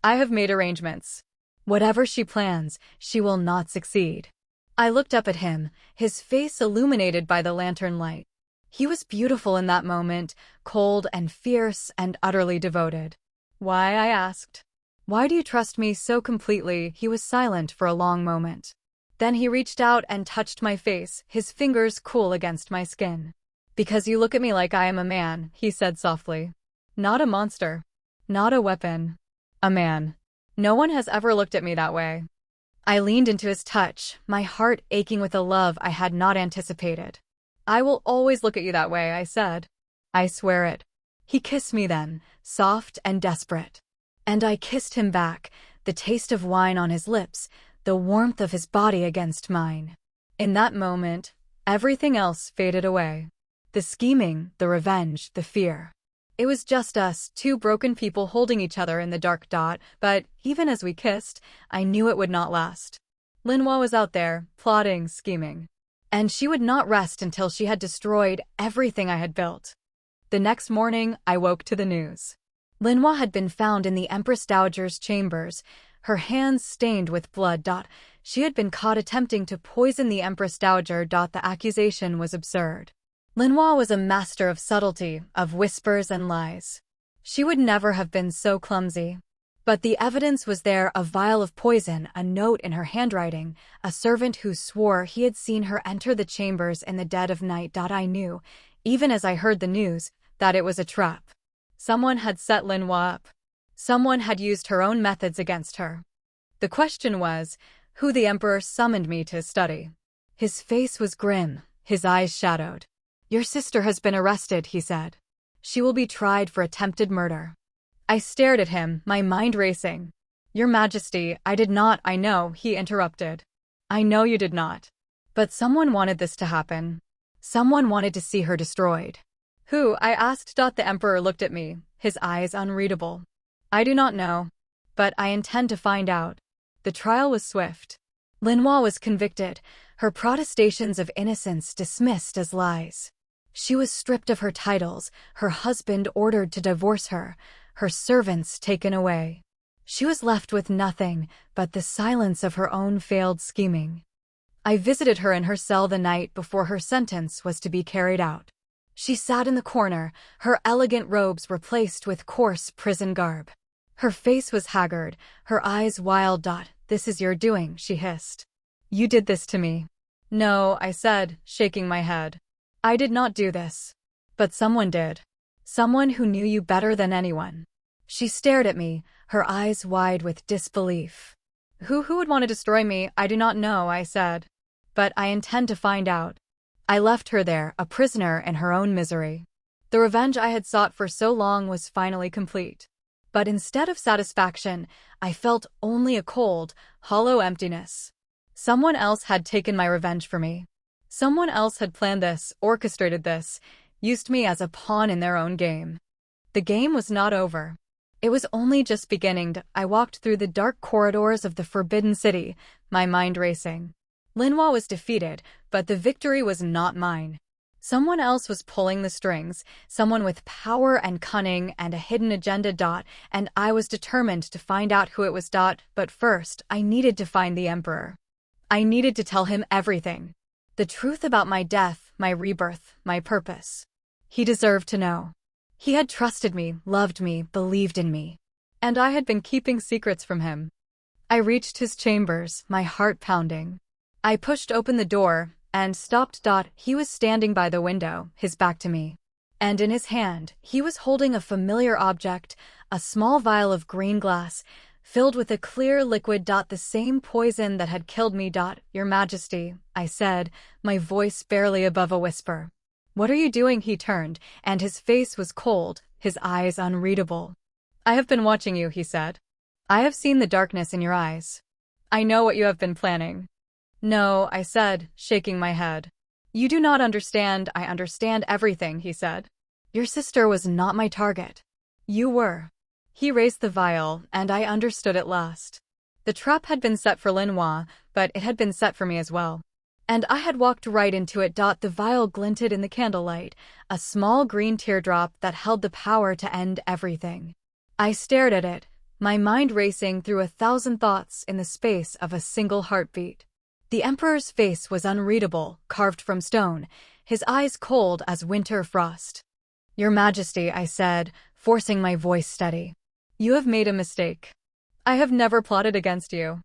I have made arrangements. Whatever she plans, she will not succeed. I looked up at him, his face illuminated by the lantern light. He was beautiful in that moment, cold and fierce and utterly devoted. Why, I asked. Why do you trust me so completely? He was silent for a long moment. Then he reached out and touched my face, his fingers cool against my skin. Because you look at me like I am a man, he said softly. Not a monster. Not a weapon. A man. No one has ever looked at me that way. I leaned into his touch, my heart aching with a love I had not anticipated. I will always look at you that way, I said. I swear it. He kissed me then, soft and desperate. And I kissed him back, the taste of wine on his lips, the warmth of his body against mine. In that moment, everything else faded away. The scheming, the revenge, the fear. It was just us, two broken people holding each other in the dark. But even as we kissed, I knew it would not last. Linhua was out there, plotting, scheming. And she would not rest until she had destroyed everything I had built. The next morning, I woke to the news. Linhua had been found in the Empress Dowager's chambers, her hands stained with blood. She had been caught attempting to poison the Empress Dowager. The accusation was absurd. Linhua was a master of subtlety, of whispers and lies. She would never have been so clumsy. But the evidence was there, a vial of poison, a note in her handwriting, a servant who swore he had seen her enter the chambers in the dead of night. I knew, even as I heard the news, that it was a trap. Someone had set Linhua up. Someone had used her own methods against her. The question was, who the Emperor summoned me to study. His face was grim, his eyes shadowed. Your sister has been arrested, he said. She will be tried for attempted murder. I stared at him, my mind racing. Your Majesty, I did not. I know, he interrupted. I know you did not. But someone wanted this to happen. Someone wanted to see her destroyed. Who? I asked. The Emperor looked at me, his eyes unreadable. I do not know. But I intend to find out. The trial was swift. Linhua was convicted, her protestations of innocence dismissed as lies. She was stripped of her titles, her husband ordered to divorce her servants taken away. She was left with nothing but the silence of her own failed scheming. I visited her in her cell the night before her sentence was to be carried out. She sat in the corner, her elegant robes replaced with coarse prison garb. Her face was haggard, her eyes wild. This is your doing, she hissed. You did this to me. No, I said, shaking my head. I did not do this. But someone did. Someone who knew you better than anyone. She stared at me, her eyes wide with disbelief. Who would want to destroy me? I do not know, I said. But I intend to find out. I left her there, a prisoner in her own misery. The revenge I had sought for so long was finally complete. But instead of satisfaction, I felt only a cold, hollow emptiness. Someone else had taken my revenge for me. Someone else had planned this, orchestrated this, used me as a pawn in their own game. The game was not over. It was only just beginning. I walked through the dark corridors of the Forbidden City, my mind racing. Linhua was defeated, but the victory was not mine. Someone else was pulling the strings, someone with power and cunning and a hidden agenda. And I was determined to find out who it was. But first, I needed to find the Emperor. I needed to tell him everything. The truth about my death, my rebirth, my purpose. He deserved to know. He had trusted me, loved me, believed in me. And I had been keeping secrets from him. I reached his chambers, my heart pounding. I pushed open the door and stopped. He was standing by the window, his back to me. And in his hand, he was holding a familiar object, a small vial of green glass, filled with a clear liquid. The same poison that had killed me. Your Majesty, I said, my voice barely above a whisper. What are you doing? He turned, and his face was cold, his eyes unreadable. I have been watching you, he said. I have seen the darkness in your eyes. I know what you have been planning. No, I said, shaking my head. You do not understand. I understand everything, he said. Your sister was not my target. You were. He raised the vial, and I understood at last. The trap had been set for Linhua, but it had been set for me as well. And I had walked right into it. The vial glinted in the candlelight, a small green teardrop that held the power to end everything. I stared at it, my mind racing through 1,000 thoughts in the space of a single heartbeat. The Emperor's face was unreadable, carved from stone, his eyes cold as winter frost. Your Majesty, I said, forcing my voice steady. You have made a mistake. I have never plotted against you.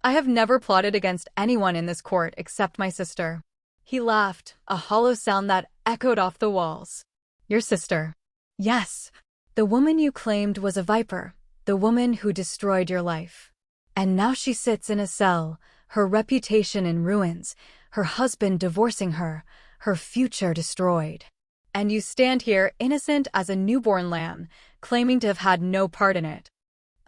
I have never plotted against anyone in this court except my sister. He laughed, a hollow sound that echoed off the walls. Your sister. Yes. The woman you claimed was a viper, the woman who destroyed your life. And now she sits in a cell, her reputation in ruins, her husband divorcing her, her future destroyed. And you stand here innocent as a newborn lamb, claiming to have had no part in it.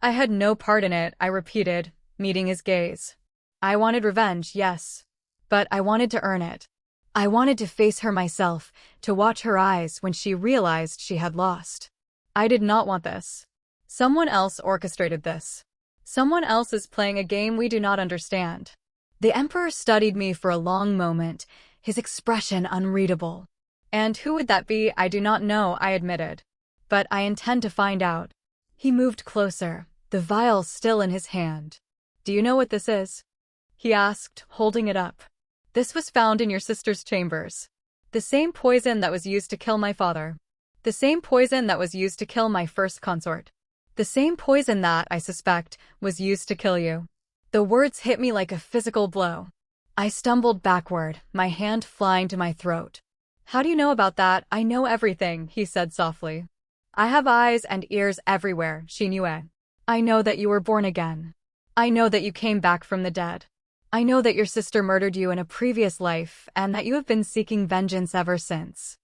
I had no part in it, I repeated, meeting his gaze. I wanted revenge, yes. But I wanted to earn it. I wanted to face her myself, to watch her eyes when she realized she had lost. I did not want this. Someone else orchestrated this. Someone else is playing a game we do not understand. The Emperor studied me for a long moment, his expression unreadable. And who would that be? I do not know, I admitted. But I intend to find out. He moved closer, the vial still in his hand. Do you know what this is? He asked, holding it up. This was found in your sister's chambers. The same poison that was used to kill my father. The same poison that was used to kill my first consort. The same poison that, I suspect, was used to kill you. The words hit me like a physical blow. I stumbled backward, my hand flying to my throat. How do you know about that? I know everything, he said softly. I have eyes and ears everywhere, Shinue. I know that you were born again. I know that you came back from the dead. I know that your sister murdered you in a previous life and that you have been seeking vengeance ever since.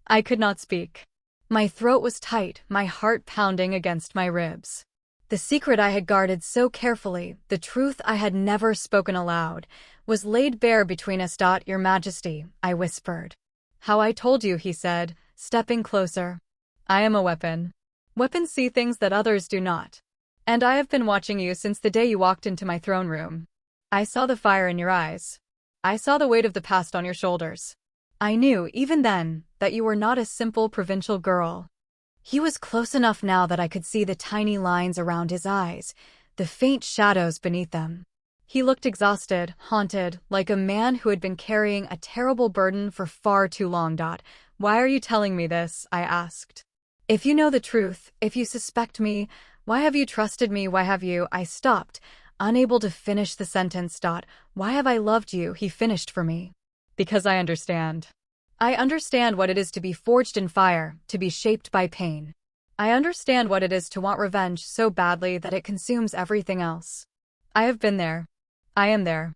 I could not speak. My throat was tight, my heart pounding against my ribs. The secret I had guarded so carefully, the truth I had never spoken aloud, was laid bare between us. Your Majesty, I whispered. How I told you, he said, stepping closer. I am a weapon. Weapons see things that others do not. And I have been watching you since the day you walked into my throne room. I saw the fire in your eyes. I saw the weight of the past on your shoulders. I knew, even then, that you were not a simple provincial girl. He was close enough now that I could see the tiny lines around his eyes, the faint shadows beneath them. He looked exhausted, haunted, like a man who had been carrying a terrible burden for far too long. Why are you telling me this? I asked. If you know the truth, if you suspect me, why have you trusted me? Why have you? I stopped, unable to finish the sentence. Why have I loved you? He finished for me. Because I understand. I understand what it is to be forged in fire, to be shaped by pain. I understand what it is to want revenge so badly that it consumes everything else. I have been there. I am there.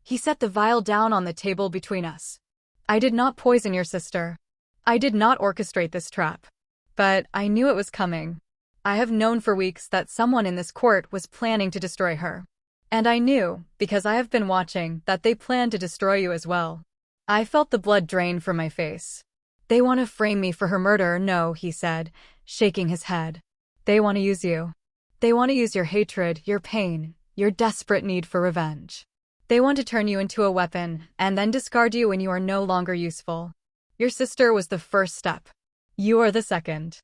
He set the vial down on the table between us. I did not poison your sister. I did not orchestrate this trap. But I knew it was coming. I have known for weeks that someone in this court was planning to destroy her. And I knew, because I have been watching, that they planned to destroy you as well. I felt the blood drain from my face. They want to frame me for her murder. No, he said, shaking his head. They want to use you. They want to use your hatred, your pain, your desperate need for revenge. They want to turn you into a weapon, and then discard you when you are no longer useful. Your sister was the first step. You are the second.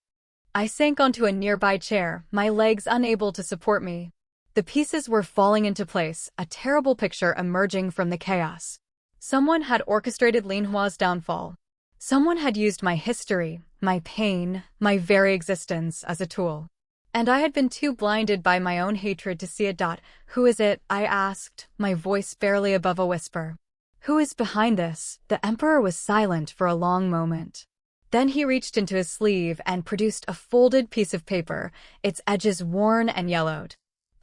I sank onto a nearby chair, my legs unable to support me. The pieces were falling into place, a terrible picture emerging from the chaos. Someone had orchestrated Lin Hua's downfall. Someone had used my history, my pain, my very existence as a tool. And I had been too blinded by my own hatred to see it. Who is it? I asked, my voice barely above a whisper. Who is behind this? The Emperor was silent for a long moment. Then he reached into his sleeve and produced a folded piece of paper, its edges worn and yellowed.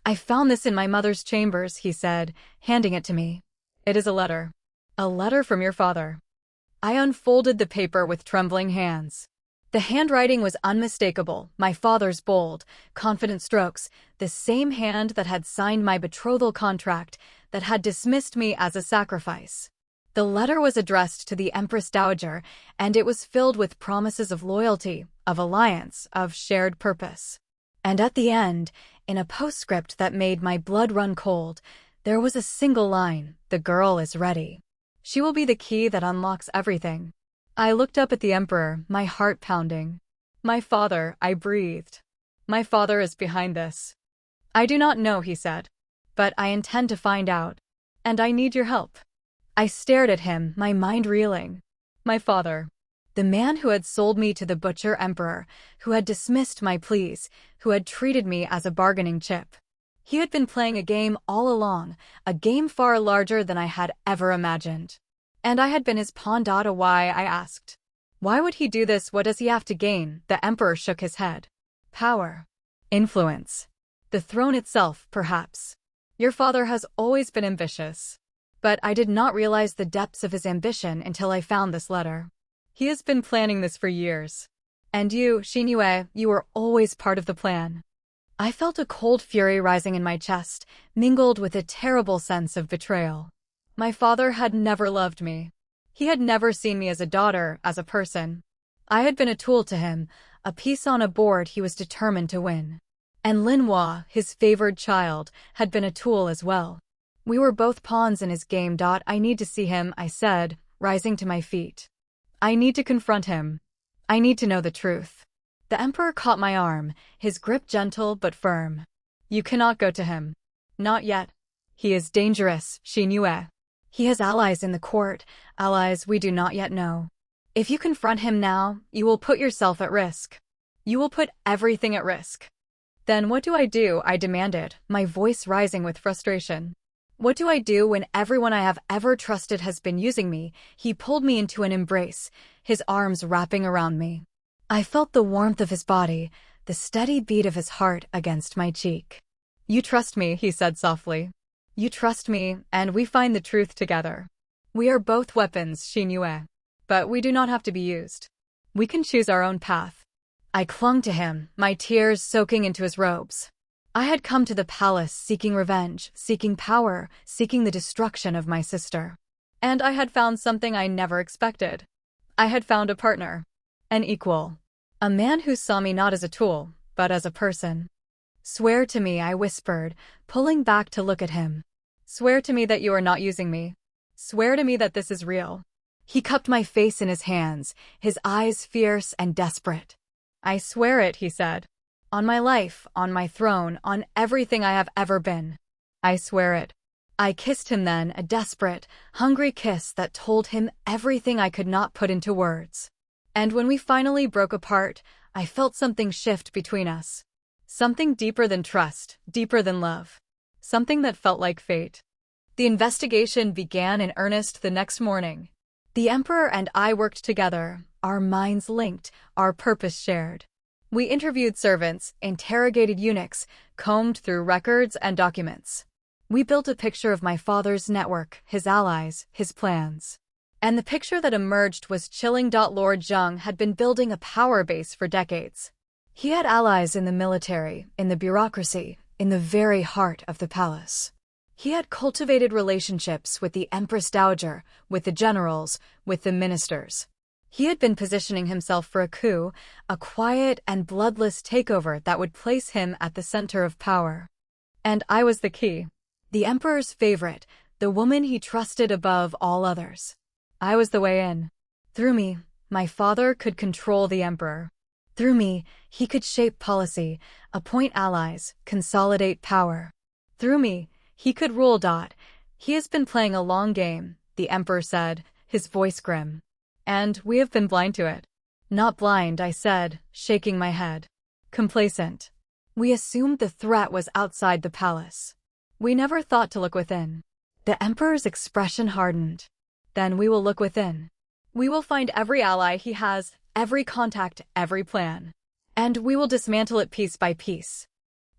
I found this in my mother's chambers, he said, handing it to me. It is a letter. A letter from your father. I unfolded the paper with trembling hands. The handwriting was unmistakable, my father's bold, confident strokes, the same hand that had signed my betrothal contract, that had dismissed me as a sacrifice. The letter was addressed to the Empress Dowager, and it was filled with promises of loyalty, of alliance, of shared purpose. And at the end, in a postscript that made my blood run cold, there was a single line: the girl is ready. She will be the key that unlocks everything. I looked up at the Emperor, my heart pounding. My father, I breathed. My father is behind this. I do not know, he said. But I intend to find out. And I need your help. I stared at him, my mind reeling. My father. The man who had sold me to the butcher emperor, who had dismissed my pleas, who had treated me as a bargaining chip. He had been playing a game all along, a game far larger than I had ever imagined. And I had been his pawn. Why? I asked. Why would he do this? What does he have to gain? The emperor shook his head. Power. Influence. The throne itself, perhaps. Your father has always been ambitious. But I did not realize the depths of his ambition until I found this letter. He has been planning this for years. And you, Xinyue, you were always part of the plan. I felt a cold fury rising in my chest, mingled with a terrible sense of betrayal. My father had never loved me. He had never seen me as a daughter, as a person. I had been a tool to him, a piece on a board he was determined to win. And Lin Hua, his favored child, had been a tool as well. We were both pawns in his game. I need to see him, I said, rising to my feet. I need to confront him. I need to know the truth. The emperor caught my arm, his grip gentle but firm. You cannot go to him. Not yet. He is dangerous, Xinyue. He has allies in the court, allies we do not yet know. If you confront him now, you will put yourself at risk. You will put everything at risk. Then what do? I demanded, my voice rising with frustration. What do I do when everyone I have ever trusted has been using me? He pulled me into an embrace, his arms wrapping around me. I felt the warmth of his body, the steady beat of his heart against my cheek. You trust me, he said softly. You trust me, and we find the truth together. We are both weapons, Xinyue. But we do not have to be used. We can choose our own path. I clung to him, my tears soaking into his robes. I had come to the palace seeking revenge, seeking power, seeking the destruction of my sister. And I had found something I never expected. I had found a partner. An equal. A man who saw me not as a tool, but as a person. Swear to me, I whispered, pulling back to look at him. Swear to me that you are not using me. Swear to me that this is real. He cupped my face in his hands, his eyes fierce and desperate. I swear it, he said. On my life, on my throne, on everything I have ever been. I swear it. I kissed him then, a desperate, hungry kiss that told him everything I could not put into words. And when we finally broke apart, I felt something shift between us. Something deeper than trust, deeper than love. Something that felt like fate. The investigation began in earnest the next morning. The Emperor and I worked together, our minds linked, our purpose shared. We interviewed servants, interrogated eunuchs, combed through records and documents. We built a picture of my father's network, his allies, his plans. And the picture that emerged was chilling. Lord Zheng had been building a power base for decades. He had allies in the military, in the bureaucracy, in the very heart of the palace. He had cultivated relationships with the Empress Dowager, with the generals, with the ministers. He had been positioning himself for a coup, a quiet and bloodless takeover that would place him at the center of power. And I was the key. The Emperor's favorite, the woman he trusted above all others. I was the way in. Through me, my father could control the Emperor. Through me, he could shape policy, appoint allies, consolidate power. Through me, he could rule. He has been playing a long game, the Emperor said, his voice grim. And we have been blind to it. Not blind, I said, shaking my head. Complacent. We assumed the threat was outside the palace. We never thought to look within. The Emperor's expression hardened. Then we will look within. We will find every ally he has, every contact, every plan. And we will dismantle it piece by piece.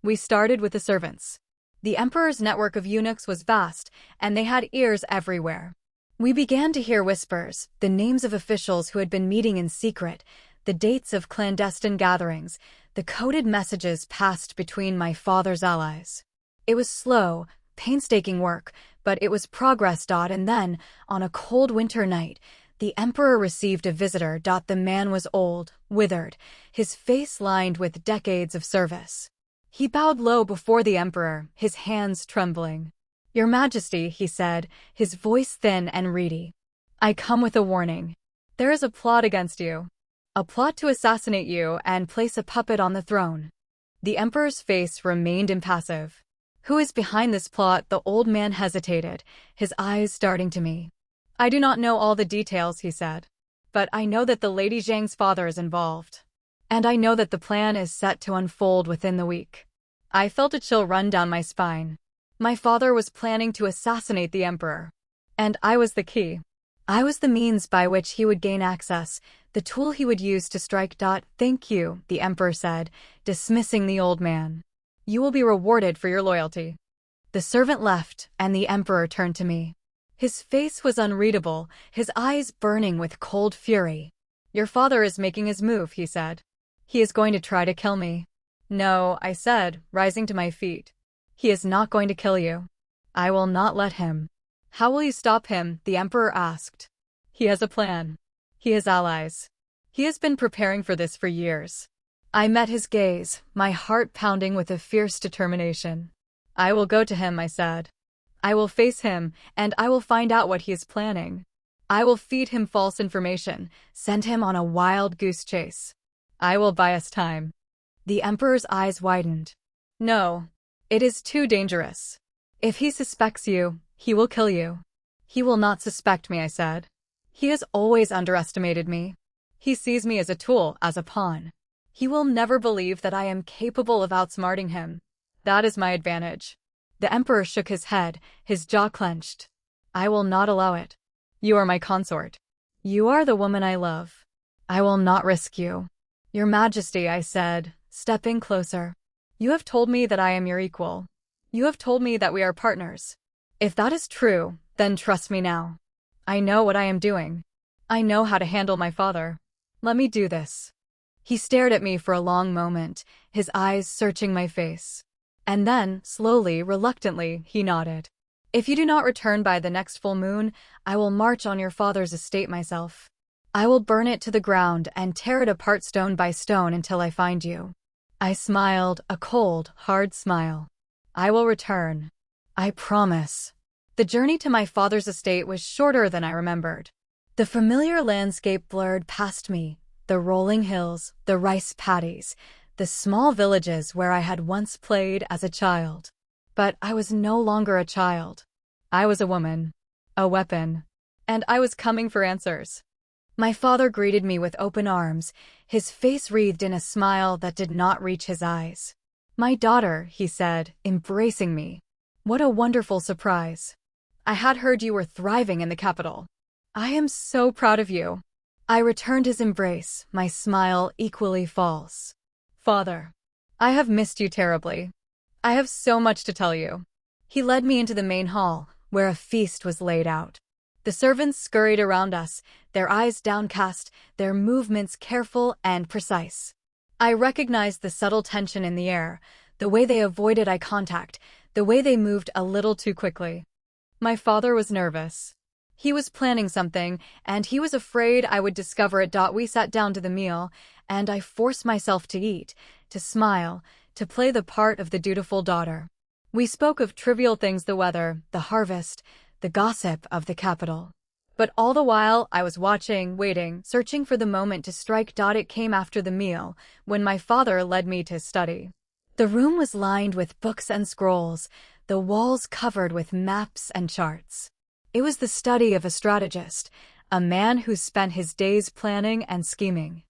We started with the servants. The Emperor's network of eunuchs was vast, and they had ears everywhere. We began to hear whispers, the names of officials who had been meeting in secret, the dates of clandestine gatherings, the coded messages passed between my father's allies. It was slow, painstaking work, but it was progress. And then, on a cold winter night, the Emperor received a visitor. The man was old, withered, his face lined with decades of service. He bowed low before the Emperor, his hands trembling. "Your Majesty," he said, his voice thin and reedy. "I come with a warning. There is a plot against you. A plot to assassinate you and place a puppet on the throne." The Emperor's face remained impassive. "Who is behind this plot?" The old man hesitated, his eyes darting to me. "I do not know all the details," he said. "But I know that the Lady Zhang's father is involved. And I know that the plan is set to unfold within the week." I felt a chill run down my spine. My father was planning to assassinate the Emperor. And I was the key. I was the means by which he would gain access, the tool he would use to strike. "Thank you," the Emperor said, dismissing the old man. "You will be rewarded for your loyalty." The servant left, and the Emperor turned to me. His face was unreadable, his eyes burning with cold fury. "Your father is making his move," he said. "He is going to try to kill me." "No," I said, rising to my feet. "He is not going to kill you. I will not let him." "How will you stop him?" the Emperor asked. "He has a plan. He has allies. He has been preparing for this for years." I met his gaze, my heart pounding with a fierce determination. "I will go to him," I said. "I will face him, and I will find out what he is planning. I will feed him false information, send him on a wild goose chase. I will buy us time." The Emperor's eyes widened. "No. It is too dangerous. If he suspects you, he will kill you." "He will not suspect me," I said. "He has always underestimated me. He sees me as a tool, as a pawn. He will never believe that I am capable of outsmarting him. That is my advantage." The Emperor shook his head, his jaw clenched. "I will not allow it. You are my consort. You are the woman I love. I will not risk you." "Your Majesty," I said, stepping closer. "You have told me that I am your equal. You have told me that we are partners. If that is true, then trust me now. I know what I am doing. I know how to handle my father. Let me do this." He stared at me for a long moment, his eyes searching my face. And then, slowly, reluctantly, he nodded. "If you do not return by the next full moon, I will march on your father's estate myself. I will burn it to the ground and tear it apart stone by stone until I find you." I smiled, a cold, hard smile. "I will return. I promise." The journey to my father's estate was shorter than I remembered. The familiar landscape blurred past me, the rolling hills, the rice paddies, the small villages where I had once played as a child. But I was no longer a child. I was a woman, a weapon, and I was coming for answers. My father greeted me with open arms, his face wreathed in a smile that did not reach his eyes. "My daughter," he said, embracing me. "What a wonderful surprise. I had heard you were thriving in the capital. I am so proud of you." I returned his embrace, my smile equally false. "Father, I have missed you terribly. I have so much to tell you." He led me into the main hall, where a feast was laid out. The servants scurried around us, their eyes downcast, their movements careful and precise. I recognized the subtle tension in the air, the way they avoided eye contact, the way they moved a little too quickly. My father was nervous. He was planning something, and he was afraid I would discover it. We sat down to the meal, and I forced myself to eat, to smile, to play the part of the dutiful daughter. We spoke of trivial things: the weather, the harvest, the gossip of the capital. But all the while, I was watching, waiting, searching for the moment to strike. It came after the meal, when my father led me to his study. The room was lined with books and scrolls, the walls covered with maps and charts. It was the study of a strategist, a man who spent his days planning and scheming.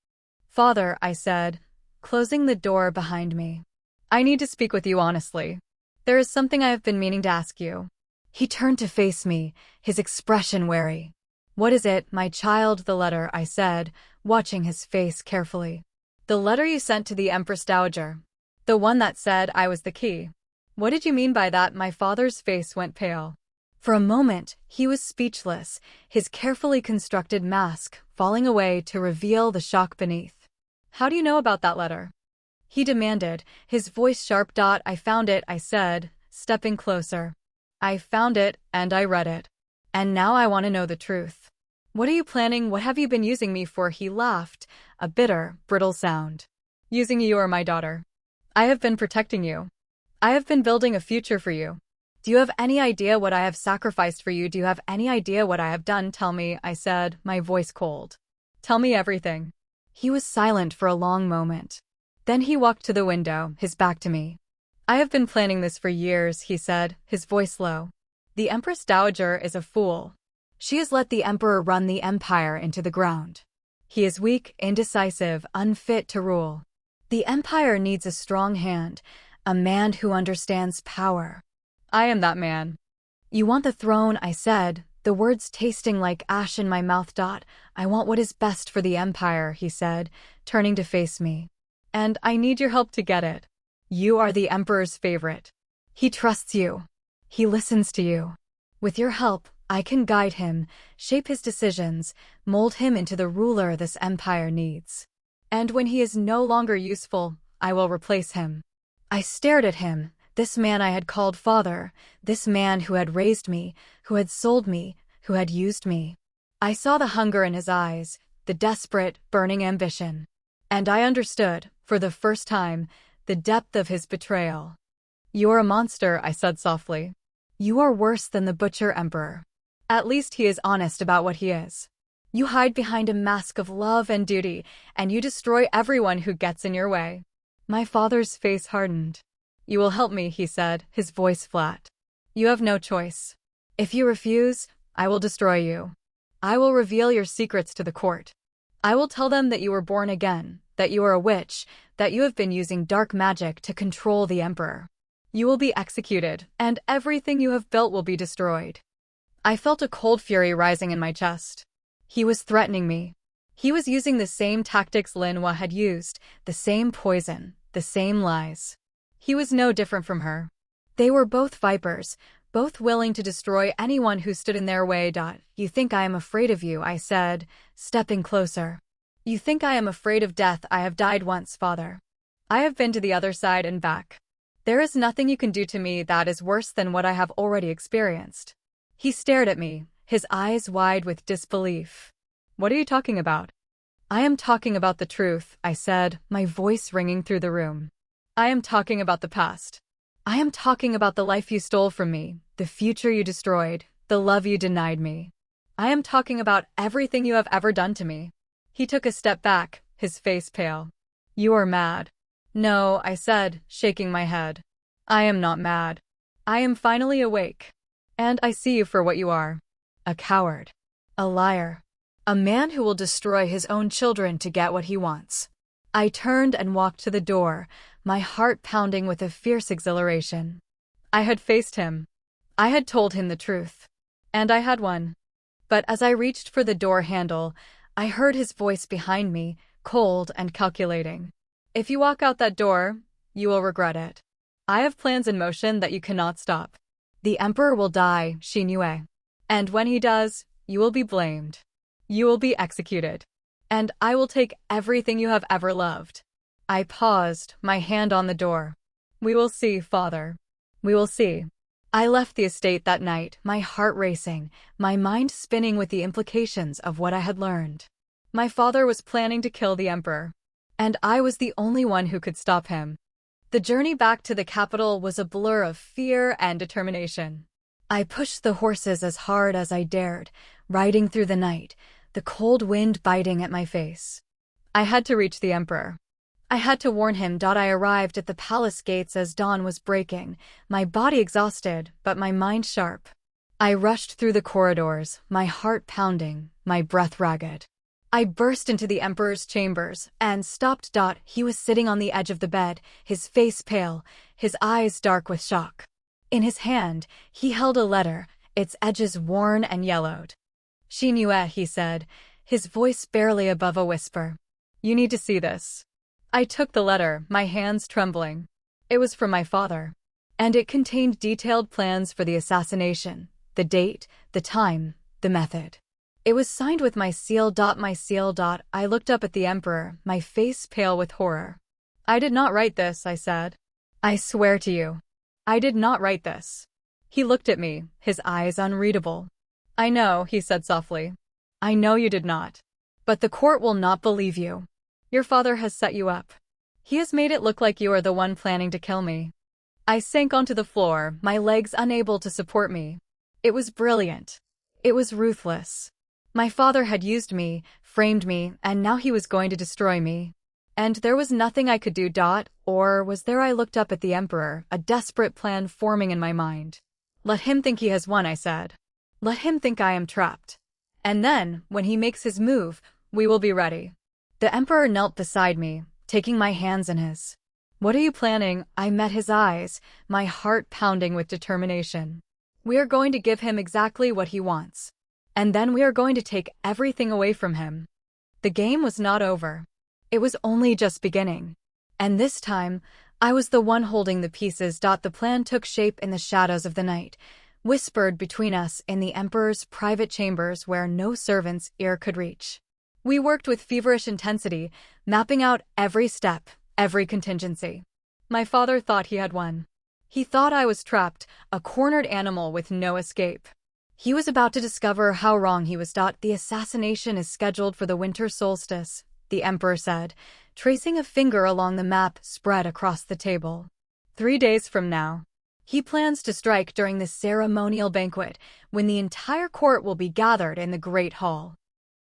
"Father," I said, closing the door behind me, "I need to speak with you honestly. There is something I have been meaning to ask you." He turned to face me, his expression wary. "What is it, my child?" "The letter," I said, watching his face carefully. "The letter you sent to the Empress Dowager. The one that said I was the key." "What did you mean by that?" My father's face went pale. For a moment, he was speechless, his carefully constructed mask falling away to reveal the shock beneath. "How do you know about that letter?" he demanded, his voice sharp. "I found it," I said, stepping closer. "I found it, and I read it. And now I want to know the truth. What are you planning? What have you been using me for?" He laughed, a bitter, brittle sound. "Using you or my daughter? I have been protecting you. I have been building a future for you. Do you have any idea what I have sacrificed for you? Do you have any idea what I have done? Tell me," I said, my voice cold. "Tell me everything." He was silent for a long moment. Then he walked to the window, his back to me. "I have been planning this for years," he said, his voice low. "The Empress Dowager is a fool. She has let the Emperor run the empire into the ground. He is weak, indecisive, unfit to rule. The empire needs a strong hand, a man who understands power. I am that man." "You want the throne," I said, the words tasting like ash in my mouth. "I want what is best for the empire," he said, turning to face me. "And I need your help to get it. You are the Emperor's favorite. He trusts you. He listens to you. With your help, I can guide him, shape his decisions, mold him into the ruler this empire needs. And when he is no longer useful, I will replace him." I stared at him, this man I had called father, this man who had raised me, who had sold me, who had used me. I saw the hunger in his eyes, the desperate, burning ambition. And I understood, for the first time, the depth of his betrayal. "You're a monster," I said softly. "You are worse than the butcher emperor. At least he is honest about what he is. You hide behind a mask of love and duty, and you destroy everyone who gets in your way." My father's face hardened. "You will help me," he said, his voice flat. "You have no choice. If you refuse, I will destroy you. I will reveal your secrets to the court. I will tell them that you were born again, that you are a witch, that you have been using dark magic to control the emperor. You will be executed, and everything you have built will be destroyed." I felt a cold fury rising in my chest. He was threatening me. He was using the same tactics Linhua had used, the same poison, the same lies. He was no different from her. They were both vipers, both willing to destroy anyone who stood in their way. "You think I am afraid of you," I said, stepping closer. "You think I am afraid of death. I have died once, father. I have been to the other side and back. There is nothing you can do to me that is worse than what I have already experienced." He stared at me, his eyes wide with disbelief. "What are you talking about?" "I am talking about the truth," I said, my voice ringing through the room. "I am talking about the past. I am talking about the life you stole from me, the future you destroyed, the love you denied me. I am talking about everything you have ever done to me." He took a step back, his face pale. "You are mad." "No," I said, shaking my head. "I am not mad. I am finally awake. And I see you for what you are. A coward. A liar. A man who will destroy his own children to get what he wants. I turned and walked to the door, my heart pounding with a fierce exhilaration. I had faced him. I had told him the truth. And I had won. But as I reached for the door handle, I heard his voice behind me, cold and calculating. If you walk out that door, you will regret it. I have plans in motion that you cannot stop. The Emperor will die, Xingyue. And when he does, you will be blamed. You will be executed. And I will take everything you have ever loved. I paused, my hand on the door. We will see, father. We will see. I left the estate that night, my heart racing, my mind spinning with the implications of what I had learned. My father was planning to kill the Emperor. And I was the only one who could stop him. The journey back to the capital was a blur of fear and determination. I pushed the horses as hard as I dared, riding through the night, the cold wind biting at my face. I had to reach the Emperor. I had to warn him. I arrived at the palace gates as dawn was breaking, my body exhausted, but my mind sharp. I rushed through the corridors, my heart pounding, my breath ragged. I burst into the Emperor's chambers and stopped. He was sitting on the edge of the bed, his face pale, his eyes dark with shock. In his hand, he held a letter, its edges worn and yellowed. Xingyue, he said, his voice barely above a whisper. You need to see this. I took the letter, my hands trembling. It was from my father. And it contained detailed plans for the assassination, the date, the time, the method. It was signed with my seal. I looked up at the Emperor, my face pale with horror. I did not write this, I said. I swear to you. I did not write this. He looked at me, his eyes unreadable. I know, he said softly. I know you did not. But the court will not believe you. Your father has set you up. He has made it look like you are the one planning to kill me. I sank onto the floor, my legs unable to support me. It was brilliant. It was ruthless. My father had used me, framed me, and now he was going to destroy me. And there was nothing I could do. Or was there? I looked up at the Emperor, a desperate plan forming in my mind. Let him think he has won, I said. Let him think I am trapped. And then, when he makes his move, we will be ready. The Emperor knelt beside me, taking my hands in his. What are you planning? I met his eyes, my heart pounding with determination. We are going to give him exactly what he wants. And then we are going to take everything away from him. The game was not over. It was only just beginning. And this time, I was the one holding the pieces. The plan took shape in the shadows of the night, whispered between us in the Emperor's private chambers where no servant's ear could reach. We worked with feverish intensity, mapping out every step, every contingency. My father thought he had won. He thought I was trapped, a cornered animal with no escape. He was about to discover how wrong he was. The assassination is scheduled for the winter solstice, the Emperor said, tracing a finger along the map spread across the table. 3 days from now. He plans to strike during the ceremonial banquet, when the entire court will be gathered in the Great Hall.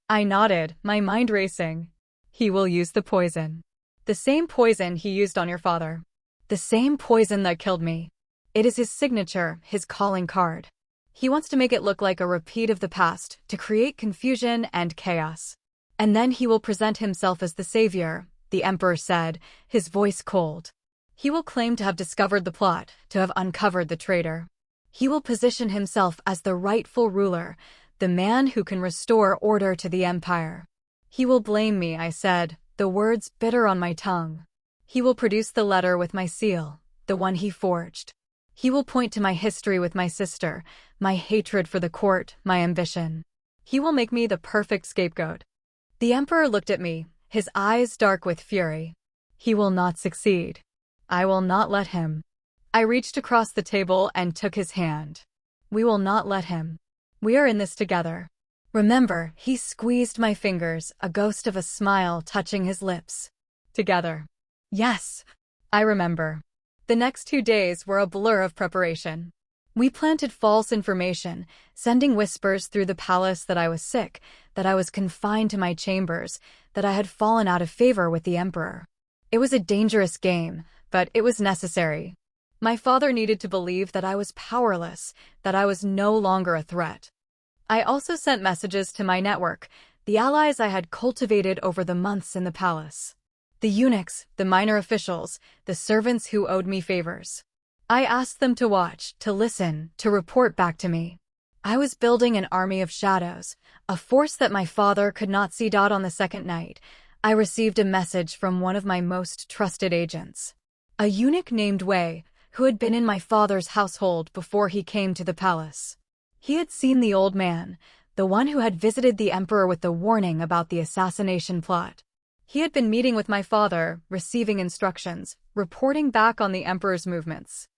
I nodded, my mind racing. He will use the poison. The same poison he used on your father. The same poison that killed me. It is his signature, his calling card. He wants to make it look like a repeat of the past, to create confusion and chaos. And then he will present himself as the savior, the Emperor said, his voice cold. He will claim to have discovered the plot, to have uncovered the traitor. He will position himself as the rightful ruler, the man who can restore order to the empire. He will blame me, I said, the words bitter on my tongue. He will produce the letter with my seal, the one he forged. He will point to my history with my sister, my hatred for the court, my ambition. He will make me the perfect scapegoat. The Emperor looked at me, his eyes dark with fury. He will not succeed. I will not let him. I reached across the table and took his hand. We will not let him. We are in this together. Remember, he squeezed my fingers, a ghost of a smile touching his lips. Together. Yes, I remember. The next 2 days were a blur of preparation. We planted false information, sending whispers through the palace that I was sick, that I was confined to my chambers, that I had fallen out of favor with the Emperor. It was a dangerous game, but it was necessary. My father needed to believe that I was powerless, that I was no longer a threat. I also sent messages to my network, the allies I had cultivated over the months in the palace. The eunuchs, the minor officials, the servants who owed me favors. I asked them to watch, to listen, to report back to me. I was building an army of shadows, a force that my father could not see. On the second night, I received a message from one of my most trusted agents. A eunuch named Wei, who had been in my father's household before he came to the palace. He had seen the old man, the one who had visited the emperor with the warning about the assassination plot. He had been meeting with my father, receiving instructions, reporting back on the emperor's movements.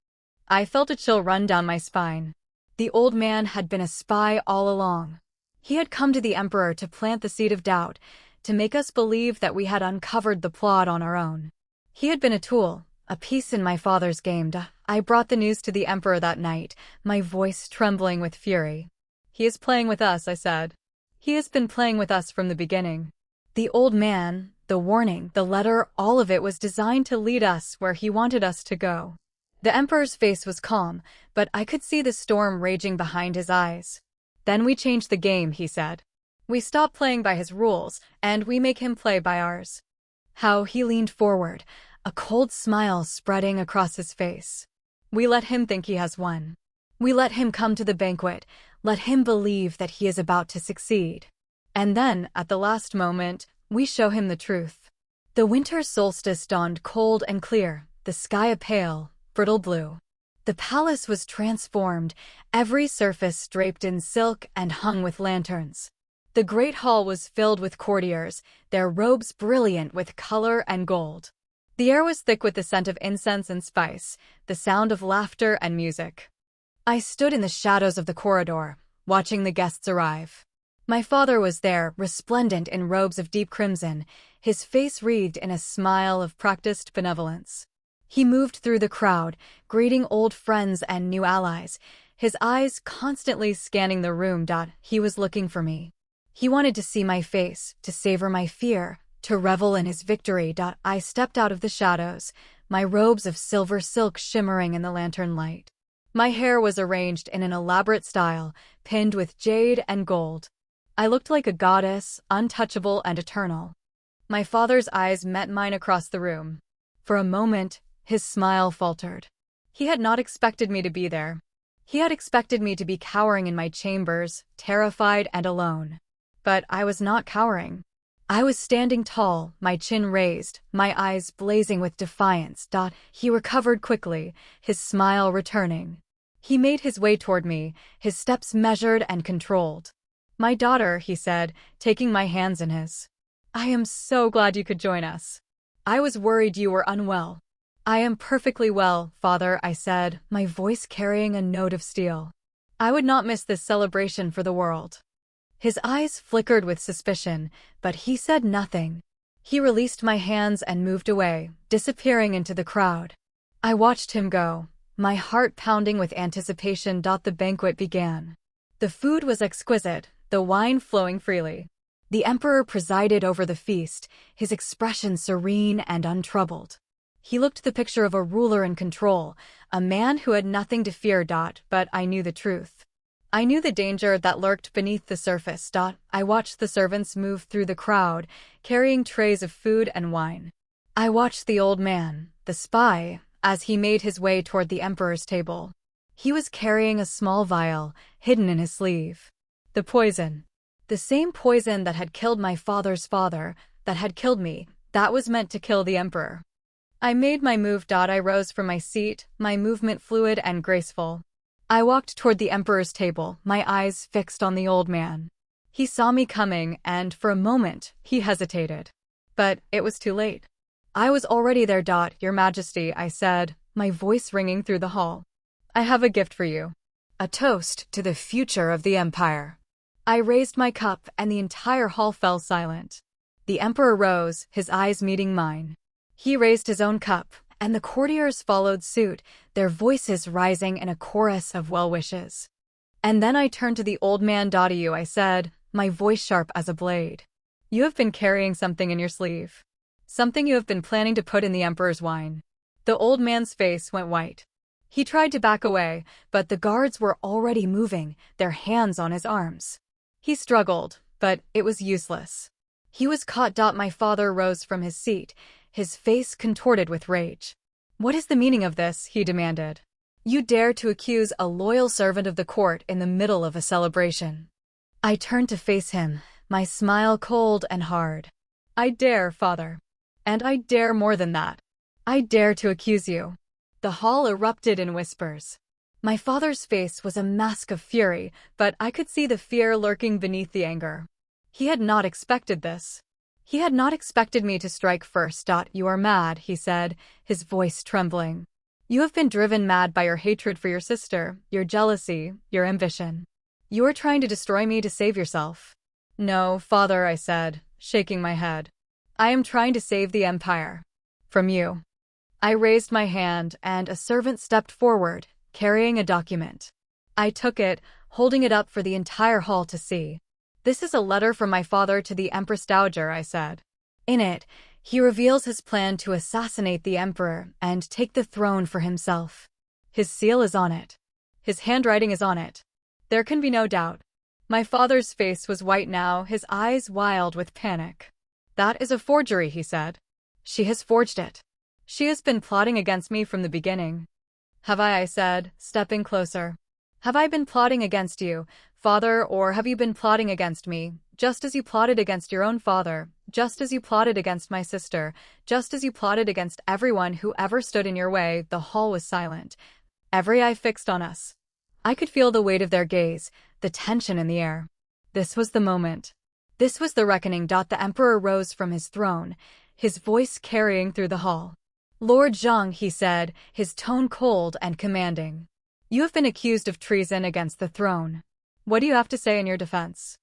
I felt a chill run down my spine. The old man had been a spy all along. He had come to the emperor to plant the seed of doubt, to make us believe that we had uncovered the plot on our own. He had been a tool, a piece in my father's game. I brought the news to the emperor that night, my voice trembling with fury. "He is playing with us," I said. "He has been playing with us from the beginning." The old man, the warning, the letter, all of it was designed to lead us where he wanted us to go. The emperor's face was calm, but I could see the storm raging behind his eyes. "Then we change the game," he said. "We stop playing by his rules, and we make him play by ours." How he leaned forward, a cold smile spreading across his face. "We let him think he has won. We let him come to the banquet, let him believe that he is about to succeed. And then, at the last moment, we show him the truth." The winter solstice dawned cold and clear, the sky a pale, brittle blue. The palace was transformed, every surface draped in silk and hung with lanterns. The great hall was filled with courtiers, their robes brilliant with color and gold. The air was thick with the scent of incense and spice, the sound of laughter and music. I stood in the shadows of the corridor, watching the guests arrive. My father was there, resplendent in robes of deep crimson, his face wreathed in a smile of practiced benevolence. He moved through the crowd, greeting old friends and new allies, his eyes constantly scanning the room. He was looking for me. He wanted to see my face, to savor my fear, to revel in his victory. I stepped out of the shadows, my robes of silver silk shimmering in the lantern light. My hair was arranged in an elaborate style, pinned with jade and gold. I looked like a goddess, untouchable and eternal. My father's eyes met mine across the room. For a moment, his smile faltered. He had not expected me to be there. He had expected me to be cowering in my chambers, terrified and alone. But I was not cowering. I was standing tall, my chin raised, my eyes blazing with defiance. He recovered quickly, his smile returning. He made his way toward me, his steps measured and controlled. "My daughter," he said, taking my hands in his. "I am so glad you could join us. I was worried you were unwell." "I am perfectly well, father," I said, my voice carrying a note of steel. "I would not miss this celebration for the world." His eyes flickered with suspicion, but he said nothing. He released my hands and moved away, disappearing into the crowd. I watched him go, my heart pounding with anticipation. The banquet began. The food was exquisite, the wine flowing freely. The emperor presided over the feast, his expression serene and untroubled. He looked the picture of a ruler in control, a man who had nothing to fear. But I knew the truth. I knew the danger that lurked beneath the surface. I watched the servants move through the crowd, carrying trays of food and wine. I watched the old man, the spy, as he made his way toward the emperor's table. He was carrying a small vial, hidden in his sleeve. The poison. The same poison that had killed my father's father, that had killed me, that was meant to kill the emperor. I made my move. I rose from my seat, my movement fluid and graceful. I walked toward the emperor's table, my eyes fixed on the old man. He saw me coming, and for a moment, he hesitated. But it was too late. I was already there. "Your Majesty," I said, my voice ringing through the hall. "I have a gift for you. A toast to the future of the empire." I raised my cup, and the entire hall fell silent. The emperor rose, his eyes meeting mine. He raised his own cup, and the courtiers followed suit, their voices rising in a chorus of well wishes. And then I turned to the old man. "You," I said, my voice sharp as a blade. "You have been carrying something in your sleeve. Something you have been planning to put in the emperor's wine." The old man's face went white. He tried to back away, but the guards were already moving, their hands on his arms. He struggled, But it was useless. He was caught. My father rose from his seat, his face contorted with rage. What is the meaning of this? He demanded. You dare to accuse a loyal servant of the court in the middle of a celebration. I turned to face him, my smile cold and hard. I dare, father. And I dare more than that. I dare to accuse you. The hall erupted in whispers. My father's face was a mask of fury, but I could see the fear lurking beneath the anger. He had not expected this. He had not expected me to strike first. You are mad, he said, his voice trembling. You have been driven mad by your hatred for your sister, your jealousy, your ambition. You are trying to destroy me to save yourself. No, father, I said, shaking my head. I am trying to save the empire. From you. I raised my hand, and a servant stepped forward, carrying a document. I took it, holding it up for the entire hall to see. This is a letter from my father to the Empress Dowager, I said. In it, he reveals his plan to assassinate the emperor and take the throne for himself. His seal is on it. His handwriting is on it. There can be no doubt. My father's face was white now, his eyes wild with panic. That is a forgery, he said. She has forged it. She has been plotting against me from the beginning. Have I said, stepping closer. Have I been plotting against you, father, or have you been plotting against me, just as you plotted against your own father, just as you plotted against my sister, just as you plotted against everyone who ever stood in your way? The hall was silent, every eye fixed on us. I could feel the weight of their gaze, the tension in the air. This was the moment. This was the reckoning. The emperor rose from his throne, his voice carrying through the hall. Lord Zhang, he said, his tone cold and commanding. You have been accused of treason against the throne. What do you have to say in your defense?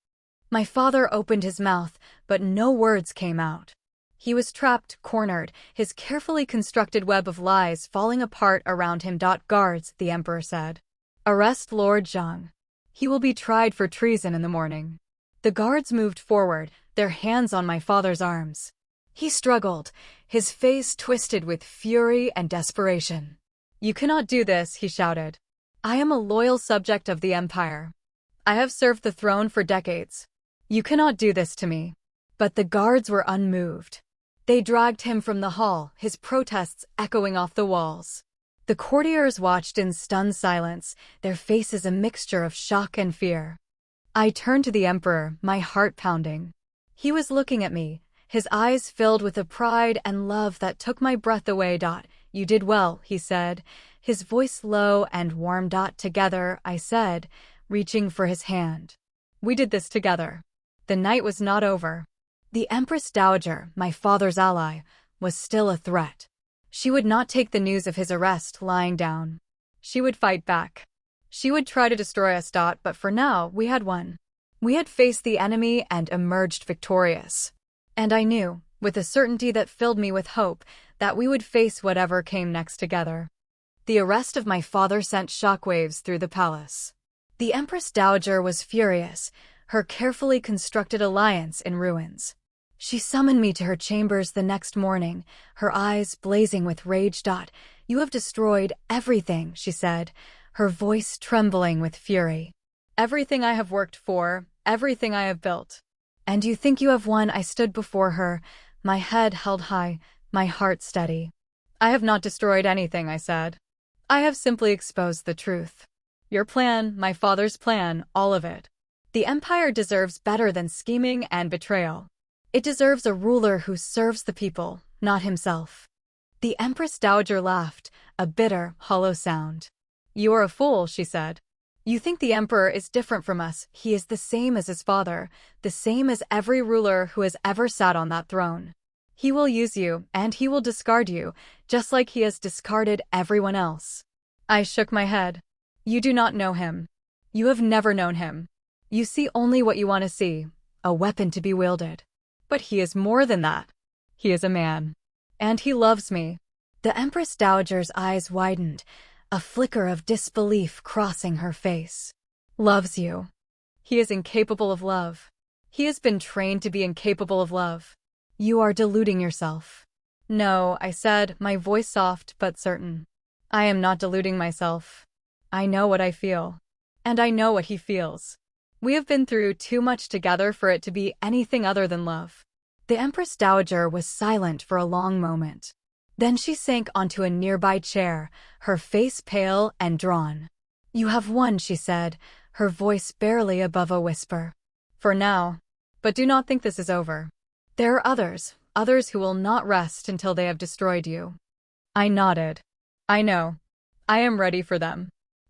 My father opened his mouth, but no words came out. He was trapped, cornered, his carefully constructed web of lies falling apart around him. Guards, the emperor said. Arrest Lord Zhang. He will be tried for treason in the morning. The guards moved forward, their hands on my father's arms. He struggled, his face twisted with fury and desperation. You cannot do this, he shouted. I am a loyal subject of the empire. I have served the throne for decades. You cannot do this to me. But the guards were unmoved. They dragged him from the hall, his protests echoing off the walls. The courtiers watched in stunned silence, their faces a mixture of shock and fear. I turned to the emperor, my heart pounding. He was looking at me, his eyes filled with a pride and love that took my breath away. You did well, he said, his voice low and warm. Together, I said, reaching for his hand. We did this together. The night was not over. The Empress Dowager, my father's ally, was still a threat. She would not take the news of his arrest lying down. She would fight back. She would try to destroy us. But for now, we had won. We had faced the enemy and emerged victorious. And I knew, with a certainty that filled me with hope, that we would face whatever came next together. The arrest of my father sent shockwaves through the palace. The Empress Dowager was furious, her carefully constructed alliance in ruins. She summoned me to her chambers the next morning, her eyes blazing with rage. You have destroyed everything, she said, her voice trembling with fury. Everything I have worked for, everything I have built. And you think you have won? I stood before her, my head held high, my heart steady. I have not destroyed anything, I said. I have simply exposed the truth. Your plan, my father's plan, all of it. The empire deserves better than scheming and betrayal. It deserves a ruler who serves the people, not himself. The Empress Dowager laughed, a bitter, hollow sound. You are a fool, she said. You think the emperor is different from us. He is the same as his father, the same as every ruler who has ever sat on that throne. He will use you, and he will discard you, just like he has discarded everyone else. I shook my head. You do not know him. You have never known him. You see only what you want to see, a weapon to be wielded. But he is more than that. He is a man. And he loves me. The Empress Dowager's eyes widened, a flicker of disbelief crossing her face. Loves you. He is incapable of love. He has been trained to be incapable of love. You are deluding yourself. No, I said, my voice soft but certain. I am not deluding myself. I know what I feel. And I know what he feels. We have been through too much together for it to be anything other than love." The Empress Dowager was silent for a long moment. Then she sank onto a nearby chair, her face pale and drawn. "You have won," she said, her voice barely above a whisper. "For now. But do not think this is over. There are others who will not rest until they have destroyed you." I nodded. "I know. I am ready for them."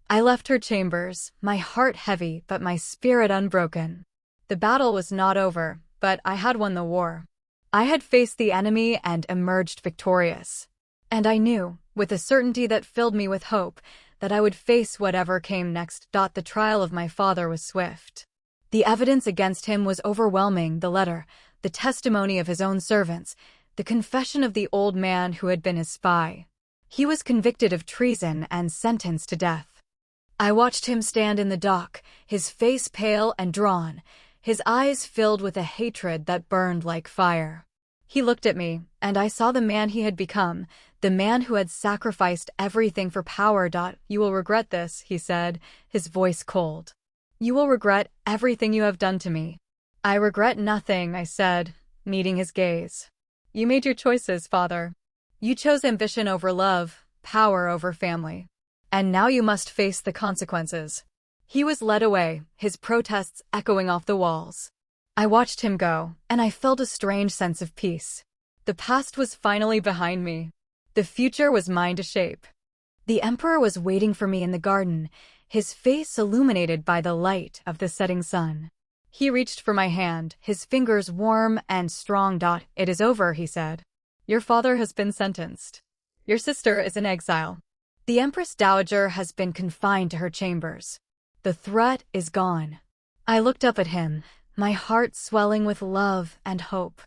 I left her chambers, my heart heavy but my spirit unbroken. The battle was not over, but I had won the war. I had faced the enemy and emerged victorious. And I knew, with a certainty that filled me with hope, that I would face whatever came next. The trial of my father was swift. The evidence against him was overwhelming: the letter, the testimony of his own servants, the confession of the old man who had been his spy. He was convicted of treason and sentenced to death. I watched him stand in the dock, his face pale and drawn, his eyes filled with a hatred that burned like fire. He looked at me, and I saw the man he had become, the man who had sacrificed everything for power. "You will regret this," he said, his voice cold. "You will regret everything you have done to me." "I regret nothing," I said, meeting his gaze. "You made your choices, father. You chose ambition over love, power over family. And now you must face the consequences." He was led away, his protests echoing off the walls. I watched him go, and I felt a strange sense of peace. The past was finally behind me. The future was mine to shape. The Emperor was waiting for me in the garden, his face illuminated by the light of the setting sun. He reached for my hand, his fingers warm and strong. "It is over," he said. "Your father has been sentenced. Your sister is in exile. The Empress Dowager has been confined to her chambers. The threat is gone." I looked up at him, my heart swelling with love and hope.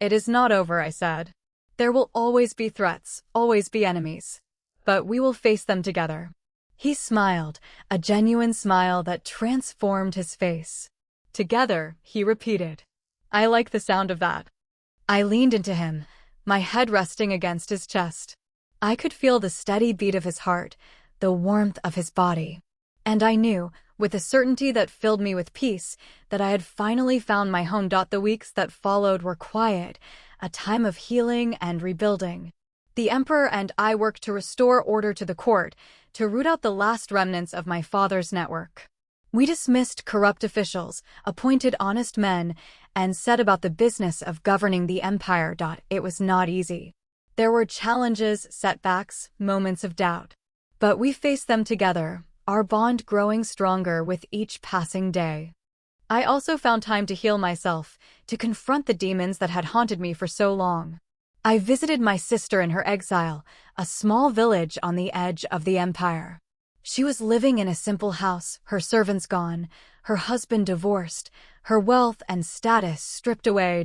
"It is not over," I said. "There will always be threats, always be enemies. But we will face them together." He smiled, a genuine smile that transformed his face. "Together," he repeated. "I like the sound of that." I leaned into him, my head resting against his chest. I could feel the steady beat of his heart, the warmth of his body. And I knew, with a certainty that filled me with peace, that I had finally found my home. The weeks that followed were quiet, a time of healing and rebuilding. The Emperor and I worked to restore order to the court, to root out the last remnants of my father's network. We dismissed corrupt officials, appointed honest men, and set about the business of governing the empire. It was not easy. There were challenges, setbacks, moments of doubt. But we faced them together, our bond growing stronger with each passing day. I also found time to heal myself, to confront the demons that had haunted me for so long. I visited my sister in her exile, a small village on the edge of the empire. She was living in a simple house, her servants gone, her husband divorced, her wealth and status stripped away.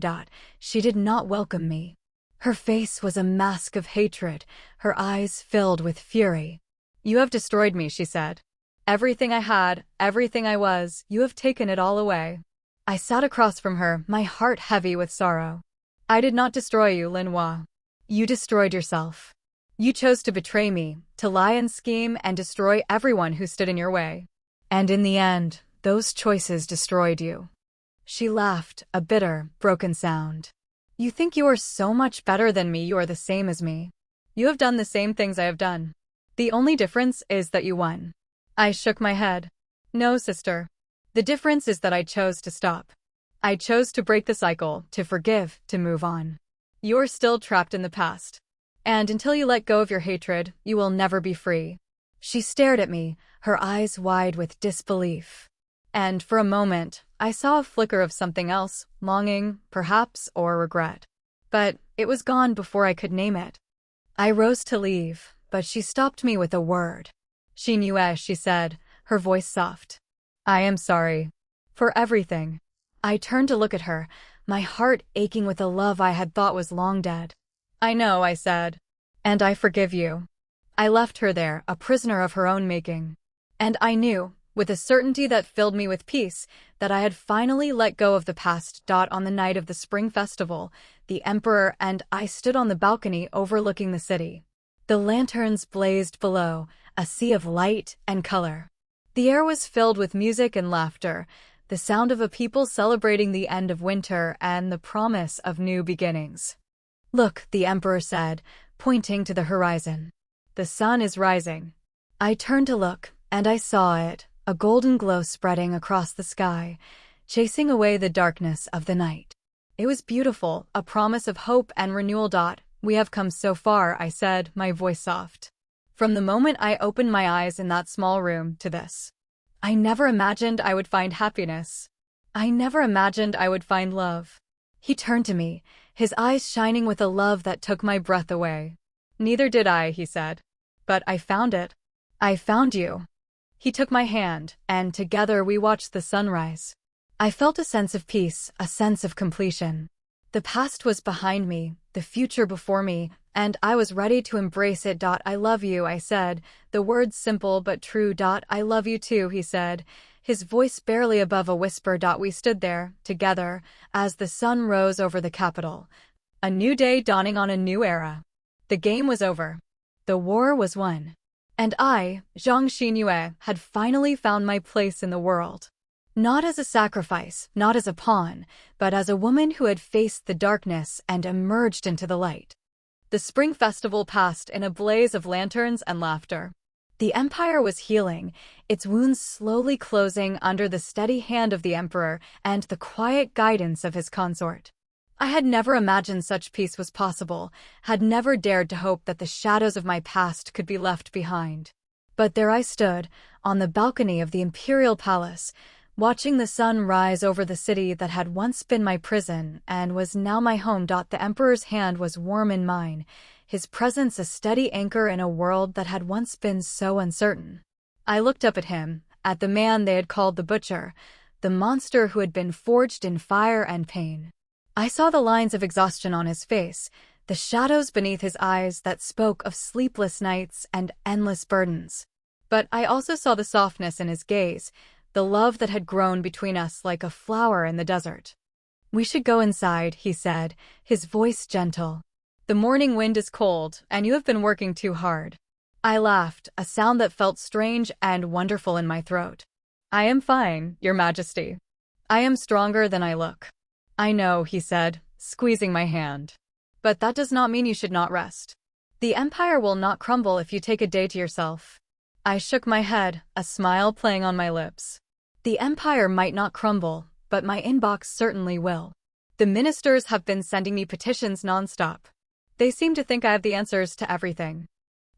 She did not welcome me. Her face was a mask of hatred, her eyes filled with fury. "You have destroyed me," she said. "Everything I had, everything I was, you have taken it all away." I sat across from her, my heart heavy with sorrow. "I did not destroy you, Linois. You destroyed yourself. You chose to betray me, to lie and scheme and destroy everyone who stood in your way. And in the end, those choices destroyed you." She laughed, a bitter, broken sound. "You think you are so much better than me. You are the same as me. You have done the same things I have done. The only difference is that you won." I shook my head. "No, sister. The difference is that I chose to stop. I chose to break the cycle, to forgive, to move on. You are still trapped in the past. And until you let go of your hatred, you will never be free." She stared at me, her eyes wide with disbelief. And for a moment, I saw a flicker of something else, longing, perhaps, or regret. But it was gone before I could name it. I rose to leave, but she stopped me with a word. "She knew," she said, her voice soft. "I am sorry. For everything." I turned to look at her, my heart aching with a love I had thought was long dead. "I know," I said. "And I forgive you." I left her there, a prisoner of her own making. And I knew, with a certainty that filled me with peace, that I had finally let go of the past. On the night of the spring festival, the Emperor and I stood on the balcony overlooking the city. The lanterns blazed below, a sea of light and color. The air was filled with music and laughter, the sound of a people celebrating the end of winter and the promise of new beginnings. "Look," the emperor said, pointing to the horizon. "The sun is rising." I turned to look, and I saw it, a golden glow spreading across the sky, chasing away the darkness of the night. It was beautiful, a promise of hope and renewal. "We have come so far," I said, my voice soft. "From the moment I opened my eyes in that small room to this. I never imagined I would find happiness. I never imagined I would find love." He turned to me, his eyes shining with a love that took my breath away. "Neither did I," he said. "But I found it. I found you." He took my hand, and together we watched the sunrise. I felt a sense of peace, a sense of completion. The past was behind me, the future before me, and I was ready to embrace it. "I love you," I said, the words simple but true. "I love you too," he said, his voice barely above a whisper. We stood there, together, as the sun rose over the capital. A new day dawning on a new era. The game was over. The war was won. And I, Zhang Xinyue, had finally found my place in the world. Not as a sacrifice, not as a pawn, but as a woman who had faced the darkness and emerged into the light. The spring festival passed in a blaze of lanterns and laughter. The empire was healing, its wounds slowly closing under the steady hand of the emperor and the quiet guidance of his consort. I had never imagined such peace was possible, had never dared to hope that the shadows of my past could be left behind. But there I stood, on the balcony of the imperial palace, watching the sun rise over the city that had once been my prison and was now my home. The emperor's hand was warm in mine, his presence a steady anchor in a world that had once been so uncertain. I looked up at him, at the man they had called the butcher, the monster who had been forged in fire and pain. I saw the lines of exhaustion on his face, the shadows beneath his eyes that spoke of sleepless nights and endless burdens. But I also saw the softness in his gaze, the love that had grown between us like a flower in the desert. "We should go inside," he said, his voice gentle. "The morning wind is cold, and you have been working too hard." I laughed, a sound that felt strange and wonderful in my throat. "I am fine, Your Majesty. I am stronger than I look." "I know," he said, squeezing my hand. "But that does not mean you should not rest. The empire will not crumble if you take a day to yourself." I shook my head, a smile playing on my lips. "The empire might not crumble, but my inbox certainly will. The ministers have been sending me petitions nonstop. They seem to think I have the answers to everything."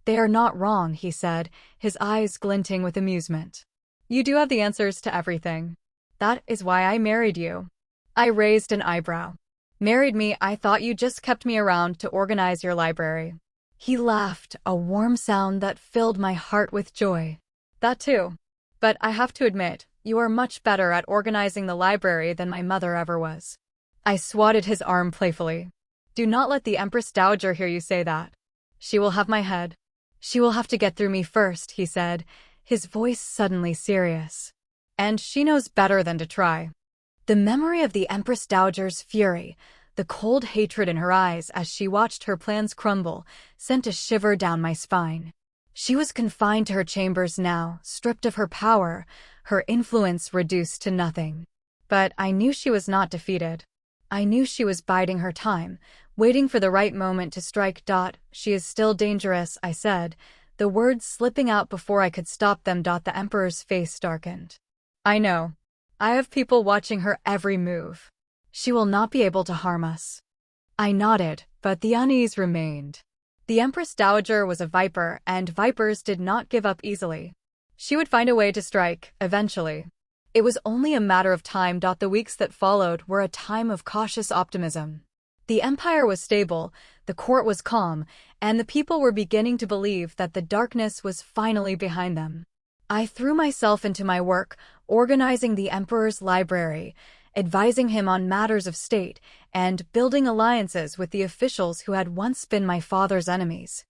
"They are not wrong," he said, his eyes glinting with amusement. "You do have the answers to everything. That is why I married you." I raised an eyebrow. "Married me? I thought you just kept me around to organize your library." He laughed, a warm sound that filled my heart with joy. "That too. But I have to admit, you are much better at organizing the library than my mother ever was." I swatted his arm playfully. "Do not let the Empress Dowager hear you say that. She will have my head." "She will have to get through me first," he said, his voice suddenly serious. "And she knows better than to try." The memory of the Empress Dowager's fury, the cold hatred in her eyes as she watched her plans crumble, sent a shiver down my spine. She was confined to her chambers now, stripped of her power, her influence reduced to nothing. But I knew she was not defeated. I knew she was biding her time, waiting for the right moment to strike. "She is still dangerous," I said, the words slipping out before I could stop them. The emperor's face darkened. "I know. I have people watching her every move. She will not be able to harm us." I nodded, but the unease remained. The Empress Dowager was a viper, and vipers did not give up easily. She would find a way to strike, eventually. It was only a matter of time. The weeks that followed were a time of cautious optimism. The empire was stable, the court was calm, and the people were beginning to believe that the darkness was finally behind them. I threw myself into my work, organizing the emperor's library, advising him on matters of state, and building alliances with the officials who had once been my father's enemies.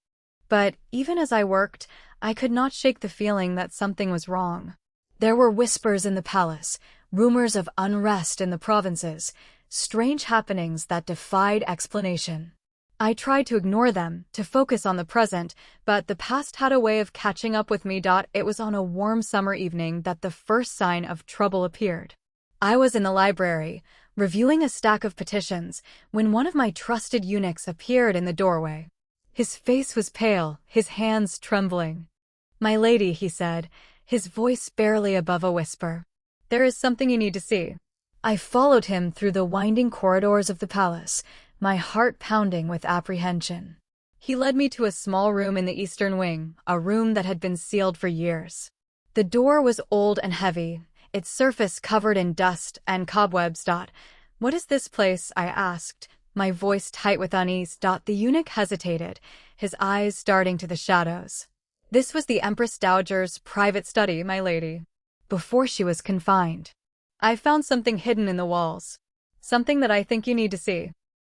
But even as I worked, I could not shake the feeling that something was wrong. There were whispers in the palace, rumors of unrest in the provinces, strange happenings that defied explanation. I tried to ignore them, to focus on the present, but the past had a way of catching up with me. It was on a warm summer evening that the first sign of trouble appeared. I was in the library, reviewing a stack of petitions, when one of my trusted eunuchs appeared in the doorway. His face was pale, his hands trembling. "My lady," he said, his voice barely above a whisper. "There is something you need to see." I followed him through the winding corridors of the palace, my heart pounding with apprehension. He led me to a small room in the eastern wing, a room that had been sealed for years. The door was old and heavy, its surface covered in dust and cobwebs. "What is this place?" I asked, my voice tight with unease. The eunuch hesitated, his eyes darting to the shadows. "This was the Empress Dowager's private study, my lady, before she was confined. I found something hidden in the walls. Something that I think you need to see."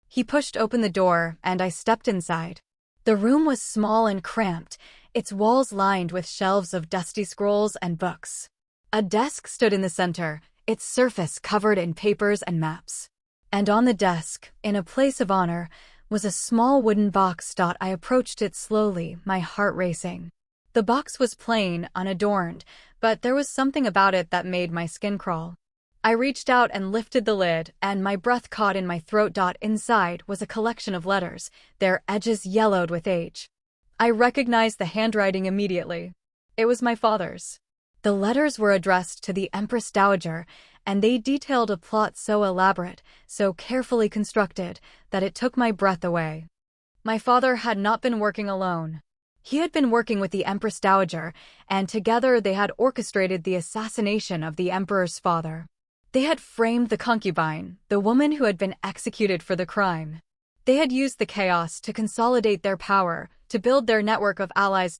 He pushed open the door, and I stepped inside. The room was small and cramped, its walls lined with shelves of dusty scrolls and books. A desk stood in the center, its surface covered in papers and maps. And on the desk, in a place of honor, was a small wooden box. I approached it slowly, my heart racing. The box was plain, unadorned, but there was something about it that made my skin crawl. I reached out and lifted the lid, and my breath caught in my throat. Inside was a collection of letters, their edges yellowed with age. I recognized the handwriting immediately. It was my father's. The letters were addressed to the Empress Dowager, and they detailed a plot so elaborate, so carefully constructed, that it took my breath away. My father had not been working alone. He had been working with the Empress Dowager, and together they had orchestrated the assassination of the emperor's father. They had framed the concubine, the woman who had been executed for the crime. They had used the chaos to consolidate their power, to build their network of allies.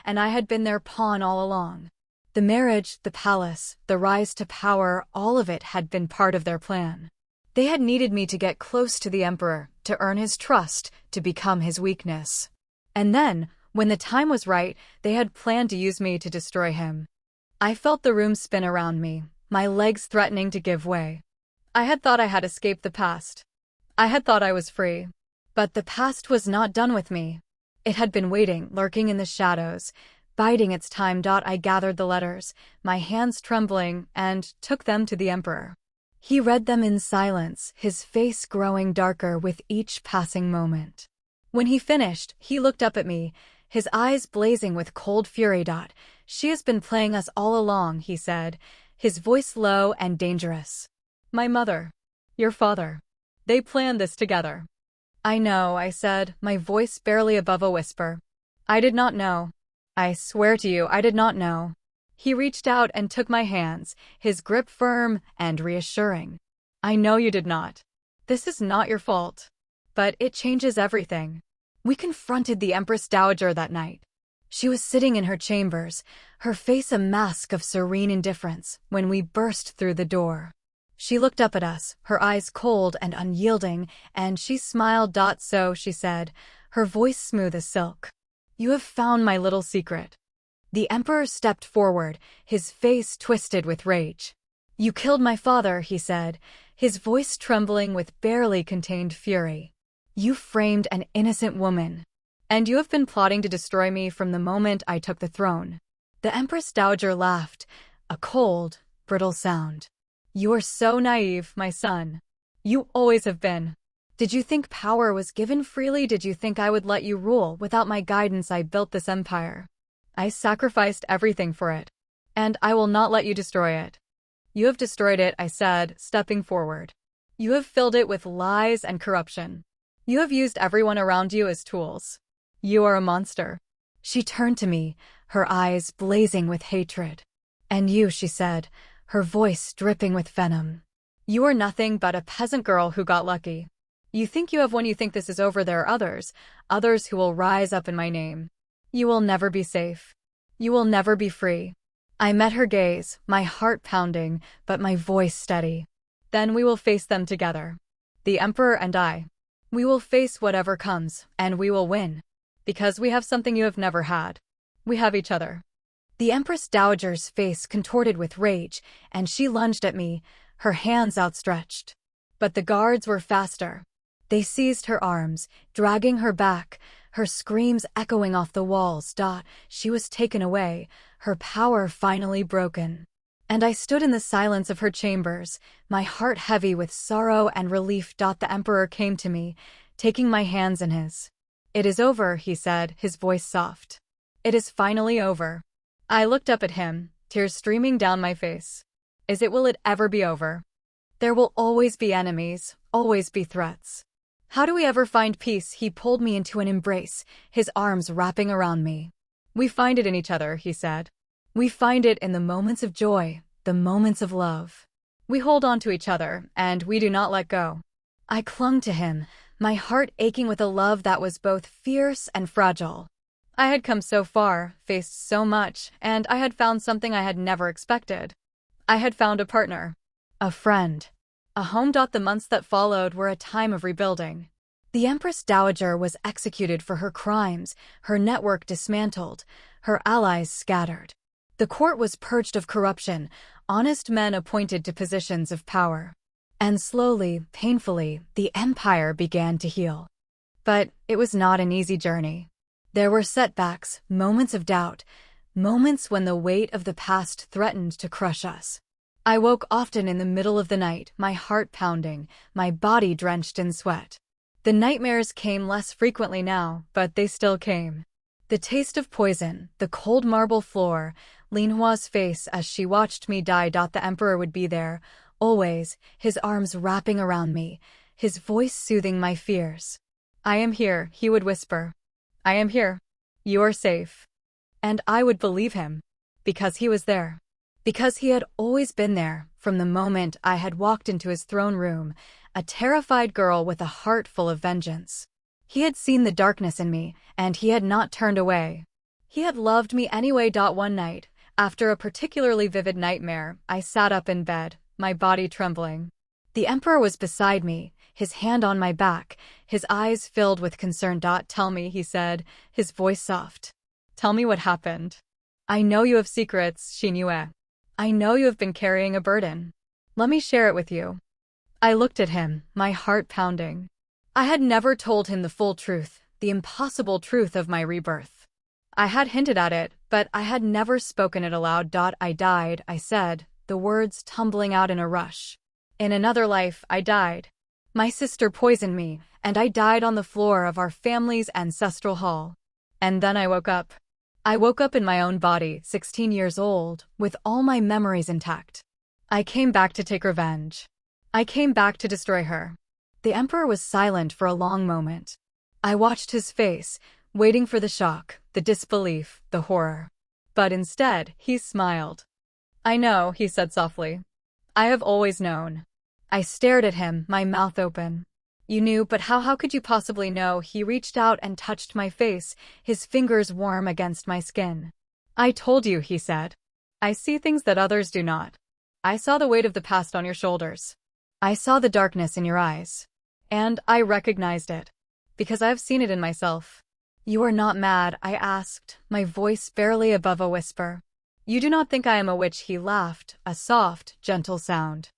And I had been their pawn all along. The marriage, the palace, the rise to power, all of it had been part of their plan. They had needed me to get close to the emperor, to earn his trust, to become his weakness. And then, when the time was right, they had planned to use me to destroy him. I felt the room spin around me, my legs threatening to give way. I had thought I had escaped the past. I had thought I was free. But the past was not done with me. It had been waiting, lurking in the shadows, biding its time. I gathered the letters, my hands trembling, and took them to the emperor. He read them in silence, his face growing darker with each passing moment. When he finished, he looked up at me, his eyes blazing with cold fury. "She has been playing us all along," he said, his voice low and dangerous. "My mother, your father, they planned this together." "I know," I said, my voice barely above a whisper. "I did not know. I swear to you, I did not know." He reached out and took my hands, his grip firm and reassuring. "I know you did not. This is not your fault. But it changes everything." We confronted the Empress Dowager that night. She was sitting in her chambers, her face a mask of serene indifference, when we burst through the door. She looked up at us, her eyes cold and unyielding, and she smiled. "So," she said, her voice smooth as silk. "You have found my little secret." The emperor stepped forward, his face twisted with rage. "You killed my father," he said, his voice trembling with barely contained fury. "You framed an innocent woman. And you have been plotting to destroy me from the moment I took the throne." The Empress Dowager laughed, a cold, brittle sound. "You are so naive, my son. You always have been. Did you think power was given freely? Did you think I would let you rule? Without my guidance, I built this empire. I sacrificed everything for it. And I will not let you destroy it." "You have destroyed it," I said, stepping forward. "You have filled it with lies and corruption. You have used everyone around you as tools. You are a monster." She turned to me, her eyes blazing with hatred. "And you," she said, her voice dripping with venom. "You are nothing but a peasant girl who got lucky. You think you have when you think this is over. There are others who will rise up in my name. You will never be safe. You will never be free." I met her gaze, my heart pounding, but my voice steady. "Then we will face them together. The emperor and I. We will face whatever comes, and we will win. Because we have something you have never had. We have each other." The Empress Dowager's face contorted with rage, and she lunged at me, her hands outstretched. But the guards were faster. They seized her arms, dragging her back, her screams echoing off the walls. She was taken away, her power finally broken. And I stood in the silence of her chambers, my heart heavy with sorrow and relief. The emperor came to me, taking my hands in his. "It is over," he said, his voice soft. "It is finally over." I looked up at him, tears streaming down my face. Will it ever be over? There will always be enemies, always be threats. How do we ever find peace? He pulled me into an embrace, his arms wrapping around me. "We find it in each other," he said. "We find it in the moments of joy, the moments of love. We hold on to each other, and we do not let go." I clung to him, my heart aching with a love that was both fierce and fragile. I had come so far, faced so much, and I had found something I had never expected. I had found a partner, a friend, a home. The months that followed were a time of rebuilding. The Empress Dowager was executed for her crimes, her network dismantled, her allies scattered. The court was purged of corruption, honest men appointed to positions of power. And slowly, painfully, the empire began to heal. But it was not an easy journey. There were setbacks, moments of doubt, moments when the weight of the past threatened to crush us. I woke often in the middle of the night, my heart pounding, my body drenched in sweat. The nightmares came less frequently now, but they still came. The taste of poison, the cold marble floor, Lin Hua's face as she watched me die. The emperor would be there, always, his arms wrapping around me, his voice soothing my fears. "I am here," he would whisper. "I am here. You are safe." And I would believe him. Because he was there. Because he had always been there, from the moment I had walked into his throne room, a terrified girl with a heart full of vengeance. He had seen the darkness in me, and he had not turned away. He had loved me anyway. One night, after a particularly vivid nightmare, I sat up in bed, my body trembling. The emperor was beside me, his hand on my back, his eyes filled with concern. "Tell me," he said, his voice soft. "Tell me what happened. I know you have secrets, Xingyue. I know you have been carrying a burden. Let me share it with you." I looked at him, my heart pounding. I had never told him the full truth, the impossible truth of my rebirth. I had hinted at it, but I had never spoken it aloud. "I died," I said, the words tumbling out in a rush. "In another life, I died. My sister poisoned me, and I died on the floor of our family's ancestral hall. And then I woke up. I woke up in my own body, 16 years old, with all my memories intact. I came back to take revenge. I came back to destroy her." The emperor was silent for a long moment. I watched his face, waiting for the shock, the disbelief, the horror. But instead, he smiled. "I know," he said softly. "I have always known." I stared at him, my mouth open. "You knew, but how could you possibly know?" He reached out and touched my face, his fingers warm against my skin. "I told you," he said. "I see things that others do not. I saw the weight of the past on your shoulders. I saw the darkness in your eyes. And I recognized it. Because I have seen it in myself." "You are not mad?" I asked, my voice barely above a whisper. "You do not think I am a witch?" He laughed, a soft, gentle sound.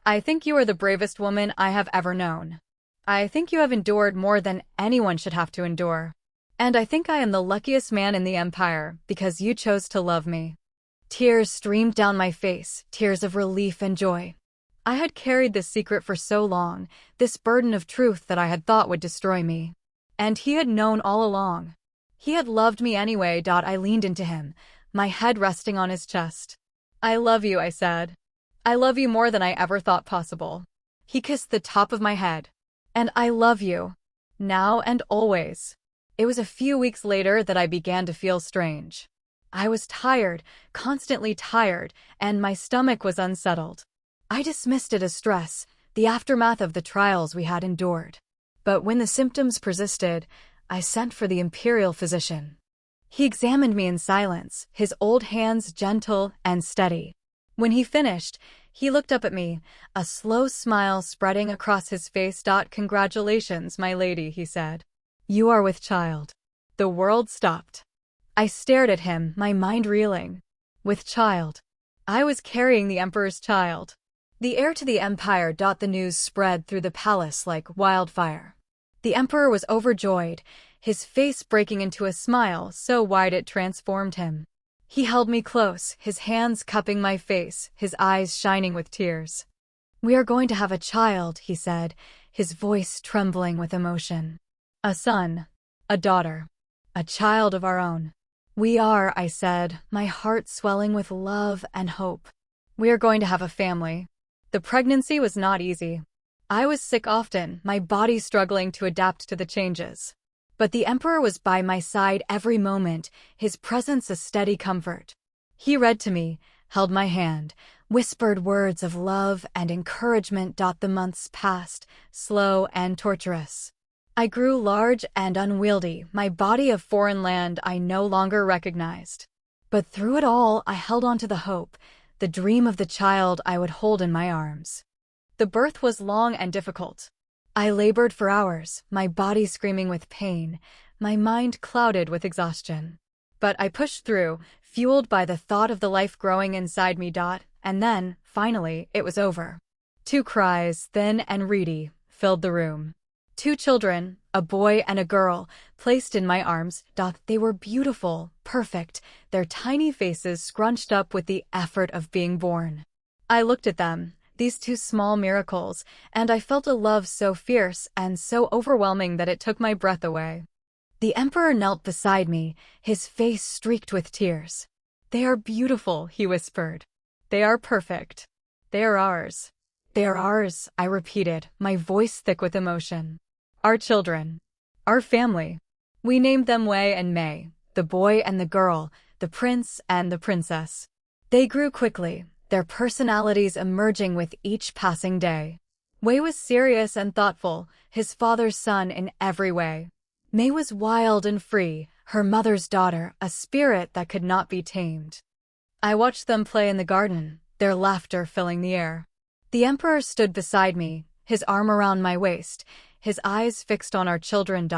"I think you are the bravest woman I have ever known. I think you have endured more than anyone should have to endure. And I think I am the luckiest man in the empire, because you chose to love me." Tears streamed down my face, tears of relief and joy. I had carried this secret for so long, this burden of truth that I had thought would destroy me. And he had known all along. He had loved me anyway. I leaned into him, my head resting on his chest. "I love you," I said. "I love you more than I ever thought possible." He kissed the top of my head. "And I love you. Now and always." It was a few weeks later that I began to feel strange. I was tired, constantly tired, and my stomach was unsettled. I dismissed it as stress, the aftermath of the trials we had endured. But when the symptoms persisted, I sent for the imperial physician. He examined me in silence, his old hands gentle and steady. When he finished, he looked up at me, a slow smile spreading across his face. "Congratulations, my lady," he said. "You are with child." The world stopped. I stared at him, my mind reeling. With child. I was carrying the emperor's child. The heir to the empire. The news spread through the palace like wildfire. The emperor was overjoyed, his face breaking into a smile so wide it transformed him. He held me close, his hands cupping my face, his eyes shining with tears. "We are going to have a child," he said, his voice trembling with emotion. "A son, a daughter, a child of our own." "We are," I said, my heart swelling with love and hope. "We are going to have a family." The pregnancy was not easy. I was sick often, my body struggling to adapt to the changes. But the Emperor was by my side every moment, his presence a steady comfort. He read to me, held my hand, whispered words of love and encouragement. The months passed, slow and torturous. I grew large and unwieldy, my body a foreign land I no longer recognized. But through it all, I held on to the hope, the dream of the child I would hold in my arms. The birth was long and difficult. I labored for hours, my body screaming with pain, my mind clouded with exhaustion. But I pushed through, fueled by the thought of the life growing inside me. And then, finally, it was over. 2 cries, thin and reedy, filled the room. 2 children, a boy and a girl, placed in my arms. They were beautiful, perfect, their tiny faces scrunched up with the effort of being born. I looked at them, these 2 small miracles, and I felt a love so fierce and so overwhelming that it took my breath away. The Emperor knelt beside me, his face streaked with tears. "They are beautiful," he whispered. "They are perfect. They are ours." "They are ours," I repeated, my voice thick with emotion. "Our children. Our family." We named them Wei and Mei, the boy and the girl, the prince and the princess. They grew quickly, their personalities emerging with each passing day. Wei was serious and thoughtful, his father's son in every way. Mei was wild and free, her mother's daughter, a spirit that could not be tamed. I watched them play in the garden, their laughter filling the air. The Emperor stood beside me, his arm around my waist, his eyes fixed on our children.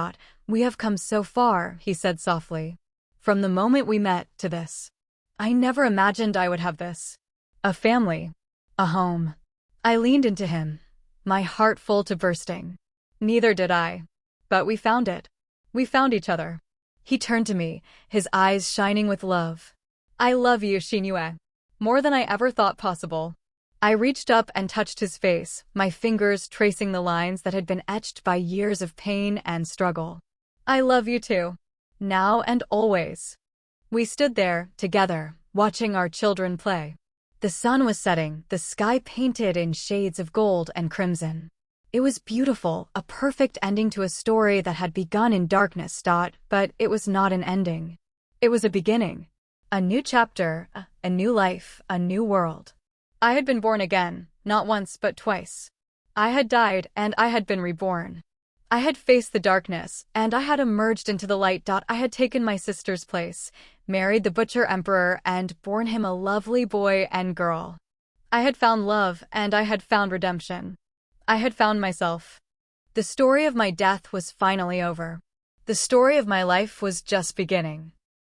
"We have come so far," he said softly. "From the moment we met to this. I never imagined I would have this. A family. A home." I leaned into him, my heart full to bursting. Neither did I. But we found it. We found each other. He turned to me, his eyes shining with love. "I love you, Xingyue. More than I ever thought possible." I reached up and touched his face, my fingers tracing the lines that had been etched by years of pain and struggle. "I love you too. Now and always." We stood there, together, watching our children play. The sun was setting, the sky painted in shades of gold and crimson. It was beautiful, a perfect ending to a story that had begun in darkness. But it was not an ending. It was a beginning. A new chapter, a new life, a new world. I had been born again, not once but twice. I had died, and I had been reborn. I had faced the darkness, and I had emerged into the light. I had taken my sister's place, married the butcher emperor, and borne him a lovely boy and girl. I had found love, and I had found redemption. I had found myself. The story of my death was finally over. The story of my life was just beginning.